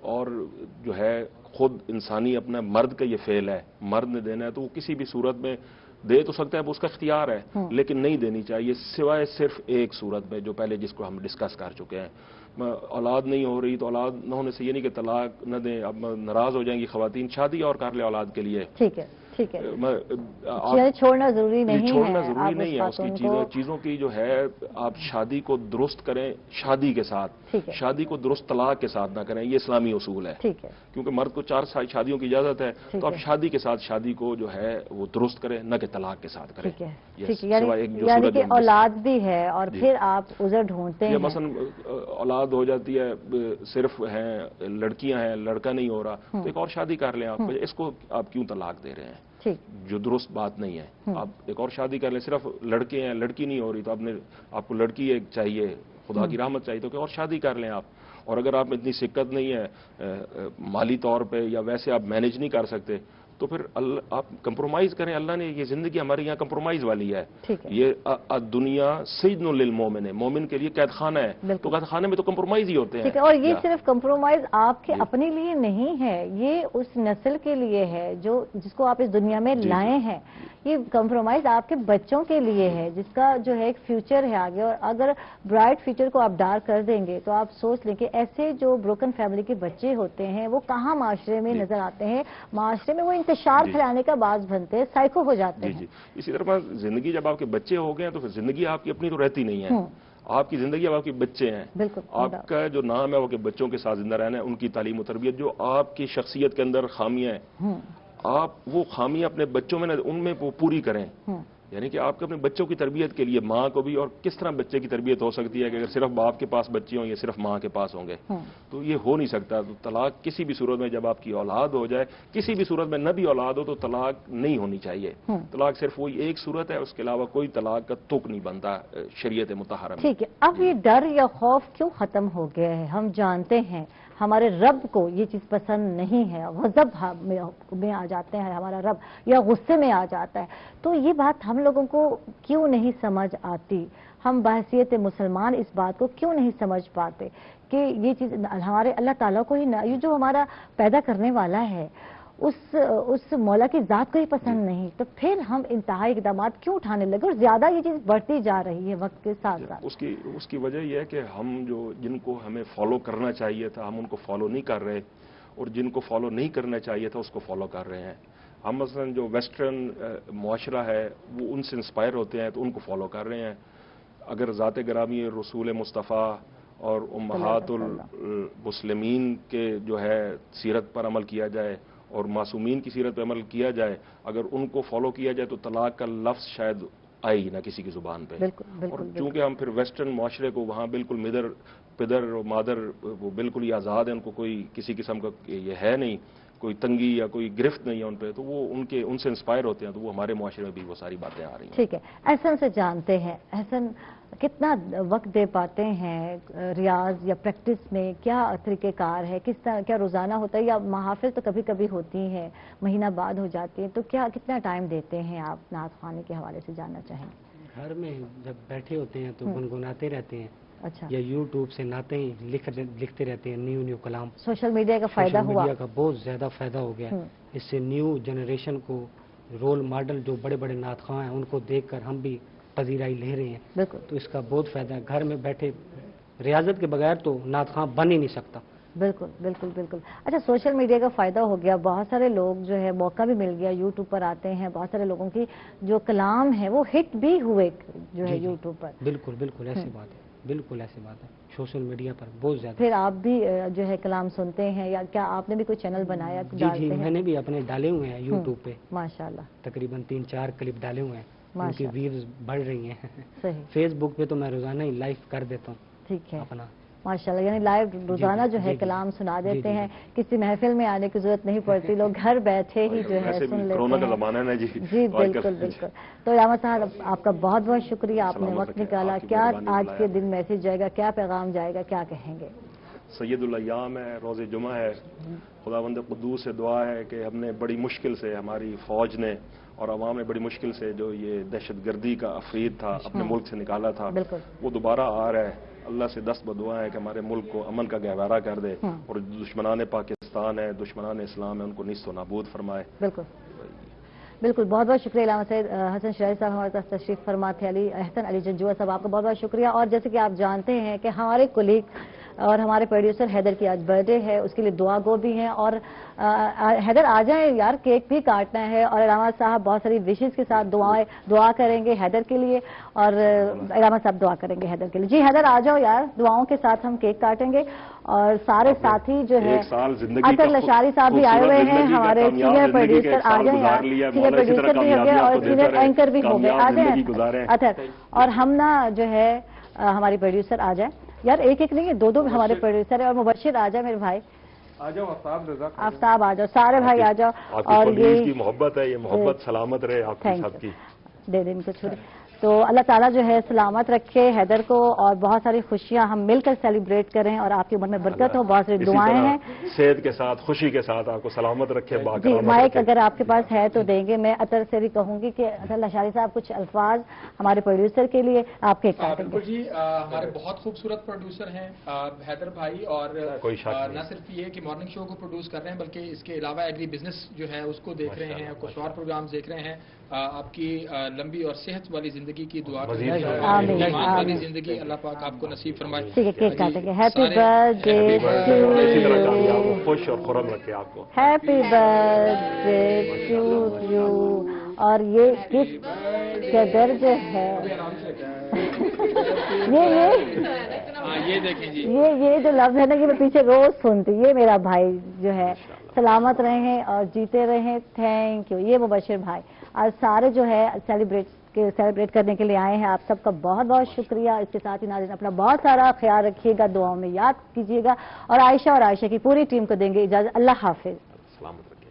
Speaker 4: اور جو ہے خود انسانی اپنا مرد کا یہ فعل ہے، مرد نے دینا ہے تو وہ کسی بھی صورت میں دے تو سکتا ہے، وہ اس کا اختیار ہے، لیکن نہیں دینی چاہیے سوائے صرف ایک صورت میں جو پہلے جس کو ہم ڈسکس کر چکے ہیں. اولاد نہیں ہو رہی تو اولاد نہ ہونے سے یہ نہیں کہ طلاق نہ دیں. اب ناراض ہو جائیں گی خواتین، شادی اور کر لے اولاد کے لیے.
Speaker 1: ٹھیک ہے. ٹھیک ہے. چھوڑنا ضروری نہیں ہے.
Speaker 4: چھوڑنا ضروری نہیں ہے. اس کی چیزوں کی جو ہے آپ شادی کو درست کریں شادی کے ساتھ، شادی کو درست طلاق کے ساتھ نہ کریں. یہ اسلامی اصول ہے.
Speaker 1: ٹھیک ہے.
Speaker 4: کیونکہ مرد کو 4 شادیوں کی اجازت ہے تو آپ شادی کے ساتھ شادی کو جو ہے وہ درست کریں، نہ کہ طلاق کے ساتھ کریں.
Speaker 1: یعنی کہ اولاد بھی ہے اور پھر آپ عذر ڈھونڈتے ہیں.
Speaker 4: مثلا اولاد ہو جاتی ہے، صرف ہیں لڑکیاں ہیں، لڑکا نہیں ہو رہا تو ایک اور شادی کر لیں. آپ اس کو آپ کیوں طلاق دے رہے ہیں؟ جو درست بات نہیں ہے. آپ ایک اور شادی کر لیں. صرف لڑکے ہیں، لڑکی نہیں ہو رہی تو آپ کو لڑکی ایک چاہیے، خدا کی رحمت چاہیے تو کہ اور شادی کر لیں آپ. اور اگر آپ اتنی سکت نہیں ہے مالی طور پہ یا ویسے آپ مینج نہیں کر سکتے تو پھر آپ کمپرومائز کریں. اللہ نے یہ زندگی ہمارے یہاں کمپرومائز والی ہے. یہ دنیا سجن للمومن ہے، مومن کے لیے قید خانہ ہے. تو قید خانے میں تو کمپرومائز ہی ہوتے ہیں.
Speaker 1: اور یہ صرف کمپرومائز آپ کے اپنے لیے نہیں ہے، یہ اس نسل کے لیے ہے جس کو آپ اس دنیا میں لائے ہیں. یہ کمپرومائز آپ کے بچوں کے لیے ہے جس کا جو ہے ایک فیوچر ہے آگے. اور اگر برائٹ فیوچر کو آپ ڈارک کر دیں گے تو آپ سوچ لیں کہ ایسے جو بروکن فیملی کے بچے ہوتے ہیں وہ کہاں معاشرے میں نظر آتے ہیں. معاشرے میں وہ انتشار پھیلانے کا باعث بنتے ہیں، سائیکو ہو جاتے ہیں.
Speaker 4: اسی طرح زندگی جب آپ کے بچے ہو گئے ہیں تو پھر زندگی آپ کی اپنی تو رہتی نہیں ہے. آپ کی زندگی اب آپ کے بچے ہیں. آپ کا جو نام ہے وہ کہ بچوں کے ساتھ زندہ رہنا ہے، ان کی تعلیم و تربیت. جو آپ کی شخصیت کے اندر خامیاں ہیں آپ وہ خامیاں اپنے بچوں میں ان میں وہ پوری کریں. یعنی کہ آپ کے اپنے بچوں کی تربیت کے لیے ماں کو بھی، اور کس طرح بچے کی تربیت ہو سکتی ہے کہ اگر صرف باپ کے پاس بچے ہوں یا صرف ماں کے پاس ہوں گے تو یہ ہو نہیں سکتا. تو طلاق کسی بھی صورت میں جب آپ کی اولاد ہو جائے، کسی بھی صورت میں نہ بھی اولاد ہو تو طلاق نہیں ہونی چاہیے. طلاق صرف وہی ایک صورت ہے، اس کے علاوہ کوئی طلاق کا تک نہیں بنتا شریعت مطہرہ میں.
Speaker 1: ٹھیک ہے. اب یہ ڈر یا خوف کیوں ختم ہو گیا ہے؟ ہم جانتے ہیں ہمارے رب کو یہ چیز پسند نہیں ہے، غضب میں آ جاتے ہیں ہمارا رب، یا غصے میں آ جاتا ہے. تو یہ بات ہم لوگوں کو کیوں نہیں سمجھ آتی؟ ہم بحیثیت مسلمان اس بات کو کیوں نہیں سمجھ پاتے کہ یہ چیز ہمارے اللہ تعالیٰ کو ہی یہ جو ہمارا پیدا کرنے والا ہے اس مولا کی ذات کو ہی پسند نہیں، تو پھر ہم انتہائی اقدامات کیوں اٹھانے لگے اور زیادہ یہ چیز بڑھتی جا رہی ہے وقت کے ساتھ ساتھ؟
Speaker 4: اس کی وجہ یہ ہے کہ ہم جن کو ہمیں فالو کرنا چاہیے تھا ہم ان کو فالو نہیں کر رہے، اور جن کو فالو نہیں کرنا چاہیے تھا اس کو فالو کر رہے ہیں. ہم مثلا جو ویسٹرن معاشرہ ہے وہ ان سے انسپائر ہوتے ہیں تو ان کو فالو کر رہے ہیں. اگر ذات گرامی رسول مصطفیٰ اور امہات المسلمین کے جو ہے سیرت پر عمل کیا جائے اور معصومین کی سیرت پر عمل کیا جائے، اگر ان کو فالو کیا جائے تو طلاق کا لفظ شاید آئے ہی نہ کسی کی زبان پہ. اور چونکہ ہم پھر ویسٹرن معاشرے کو وہاں بالکل پدر اور مادر وہ بالکل ہی آزاد ہیں، ان کو کوئی کسی قسم کا یہ ہے نہیں، کوئی تنگی یا کوئی گرفت نہیں ہے ان پہ، تو وہ ان سے انسپائر ہوتے ہیں، تو وہ ہمارے معاشرے میں بھی وہ ساری باتیں آ رہی ہیں.
Speaker 1: ٹھیک ہے، احسن سے جانتے ہیں، احسن کتنا وقت دے پاتے ہیں ریاض یا پریکٹس میں؟ کیا طریقہ کار ہے؟ کس طرح، کیا روزانہ ہوتا ہے یا محافل تو کبھی کبھی ہوتی ہیں مہینہ بعد ہو جاتی ہیں، تو کتنا ٹائم دیتے ہیں آپ نعت خوانی کے حوالے سے جاننا چاہیں گے؟
Speaker 5: گھر میں جب بیٹھے ہوتے ہیں تو گنگناتے رہتے ہیں.
Speaker 1: اچھا.
Speaker 5: یا یوٹیوب سے نعتیں لکھتے رہتے ہیں، نیو کلام.
Speaker 1: سوشل میڈیا کا فائدہ ہوا؟
Speaker 5: سوشل میڈیا کا بہت زیادہ فائدہ ہو گیا. اس سے نیو جنریشن کو رول ماڈل جو بڑے بڑے نعت خواں ہیں ان کو دیکھ کر ہم بھی پذیرائی لے رہے ہیں.
Speaker 1: بالکل.
Speaker 5: تو اس کا بہت فائدہ ہے. گھر میں بیٹھے ریاضت کے بغیر تو نعت خواں بن ہی نہیں سکتا.
Speaker 1: بالکل بالکل بالکل. اچھا، سوشل میڈیا کا فائدہ ہو گیا، بہت سارے لوگ جو ہے موقع بھی مل گیا، یوٹیوب پر آتے ہیں، بہت سارے لوگوں کی جو کلام ہے وہ ہٹ بھی ہوئے جو ہے یوٹیوب پر.
Speaker 5: بالکل ایسی بات ہے، بالکل ایسی بات ہے. سوشل میڈیا پر بہت زیادہ.
Speaker 1: پھر آپ بھی جو ہے کلام سنتے ہیں یا کیا آپ نے بھی کوئی چینل بنایا؟
Speaker 5: جی میں نے بھی اپنے ڈالے ہوئے ہیں یوٹیوب پہ.
Speaker 1: ماشاءاللہ.
Speaker 5: تقریباً 3-4 کلپ ڈالے ہوئے ہیں. ان کی ویوز بڑھ رہی ہیں.
Speaker 1: صحیح.
Speaker 5: فیس بک پہ تو میں روزانہ ہی لائیو کر دیتا ہوں. ٹھیک ہے اپنا. ماشاءاللہ،
Speaker 1: یعنی لائیو روزانہ جو ہے کلام سنا دیتے ہیں، کسی محفل میں آنے کی ضرورت نہیں پڑتی، لوگ گھر بیٹھے ہی جو ہے سن لیتے ہیں.
Speaker 4: کورونا کا زمانہ ہے نا جی.
Speaker 1: جی بالکل بالکل. تو علامہ صاحب آپ کا بہت بہت شکریہ، آپ نے وقت نکالا. کیا آج کے دن میسج جائے گا، کیا پیغام جائے گا، کیا کہیں گے؟
Speaker 4: سید الایام ہے، روز جمعہ ہے. خداوند قدوس سے دعا ہے کہ ہم نے بڑی مشکل سے، ہماری فوج نے اور عوام نے بڑی مشکل سے جو یہ دہشت گردی کا افرید تھا اپنے ملک سے نکالا تھا، وہ دوبارہ آ رہا ہے. اللہ سے دست بدعا ہے کہ ہمارے ملک کو امن کا گہوارہ کر دے اور دشمنان پاکستان ہے، دشمنان اسلام ہے، ان کو نیست و نابود فرمائے. بالکل بالکل. بہت بہت شکریہ علامہ سید حسن شرائع صاحب ہمارے پاس تشریف فرما تھے. احسن علی جنجوعہ صاحب، آپ کا بہت بہت شکریہ. اور جیسے کہ آپ جانتے ہیں کہ ہمارے کولیگ اور ہمارے پروڈیوسر حیدر کی آج برتھ ڈے ہے، اس کے لیے دعا گو بھی ہیں. اور حیدر آ جائیں یار، کیک بھی کاٹنا ہے. اور علامہ صاحب بہت ساری وشز کے ساتھ دعا کریں گے حیدر کے لیے، اور علامہ صاحب دعا کریں گے حیدر کے لیے. جی حیدر آ جاؤ یار، دعاؤں کے ساتھ ہم کیک کاٹیں گے. اور سارے ساتھی جو ہے اطہر لشاری صاحب بھی آئے ہوئے ہیں، ہمارے سینئر پروڈیوسر. آ جائیں یار، سینئر پروڈیوسر بھی ہو گئے اور سینئر اینکر بھی ہو گئے. آ جائیں اطہر. اور ہم نا جو ہے ہماری پروڈیوسر آ جائیں یار، ایک نہیں ہے، دو ہمارے پروڈیوسر ہیں. اور مبشر آ جائے میرے بھائی. آ جاؤ
Speaker 1: آفتاب آ جاؤ، سارے بھائی آ جاؤ. اور یہ
Speaker 4: محبت ہے، یہ محبت سلامت رہے آپ کی سب کی.
Speaker 1: دے دن کو چھوڑے. تو اللہ تعالیٰ جو ہے سلامت رکھے حیدر کو، اور بہت ساری خوشیاں ہم مل کر سیلیبریٹ کریں، اور آپ کی عمر میں برکت ہو. بہت ساری دعائیں ہیں،
Speaker 4: صحت کے ساتھ، خوشی کے ساتھ آپ کو سلامت رکھے.
Speaker 1: جی مائک اگر آپ کے پاس ہے تو دیں گے. میں اطہر سے بھی کہوں گی کہ اطہر لشاری صاحب کچھ الفاظ ہمارے پروڈیوسر کے لیے آپ کے کاٹیں گے.
Speaker 6: جی ہمارے بہت خوبصورت پروڈیوسر ہیں حیدر بھائی، اور نہ صرف یہ کہ مارننگ شو کو پروڈیوس کر رہے ہیں بلکہ اس کے علاوہ ایگری بزنس جو ہے اس کو دیکھ رہے ہیں، کچھ اور پروگرام دیکھ رہے ہیں. آپ کی لمبی اور صحت والی زندگی کی دعا کریں، ایمان والی زندگی اللہ پاک آپ کو نصیب فرمائے.
Speaker 1: ٹھیک ہے، کیک کاٹیں گے. Happy birthday to you,
Speaker 4: خوش اور خرم رکھے آپ کو.
Speaker 1: Happy birthday to you. اور یہ گفٹ کا درج ہے،
Speaker 6: یہ دیکھیں جی،
Speaker 1: یہ جو لفظ ہے نا کہ میں پیچھے روز سنتی، یہ میرا بھائی جو ہے سلامت رہیں اور جیتے رہیں. Thank you. یہ مبشر بھائی آج سارے جو ہے سیلیبریٹ کرنے کے لیے آئے ہیں. آپ سب کا بہت بہت شکریہ. اس کے ساتھ ہی ناظرین اپنا بہت سارا خیال رکھیے گا، دعاؤں میں یاد کیجیے گا. اور عائشہ کی پوری ٹیم کو دیں گے اجازت. اللہ حافظ.
Speaker 4: سلامت رکھیے.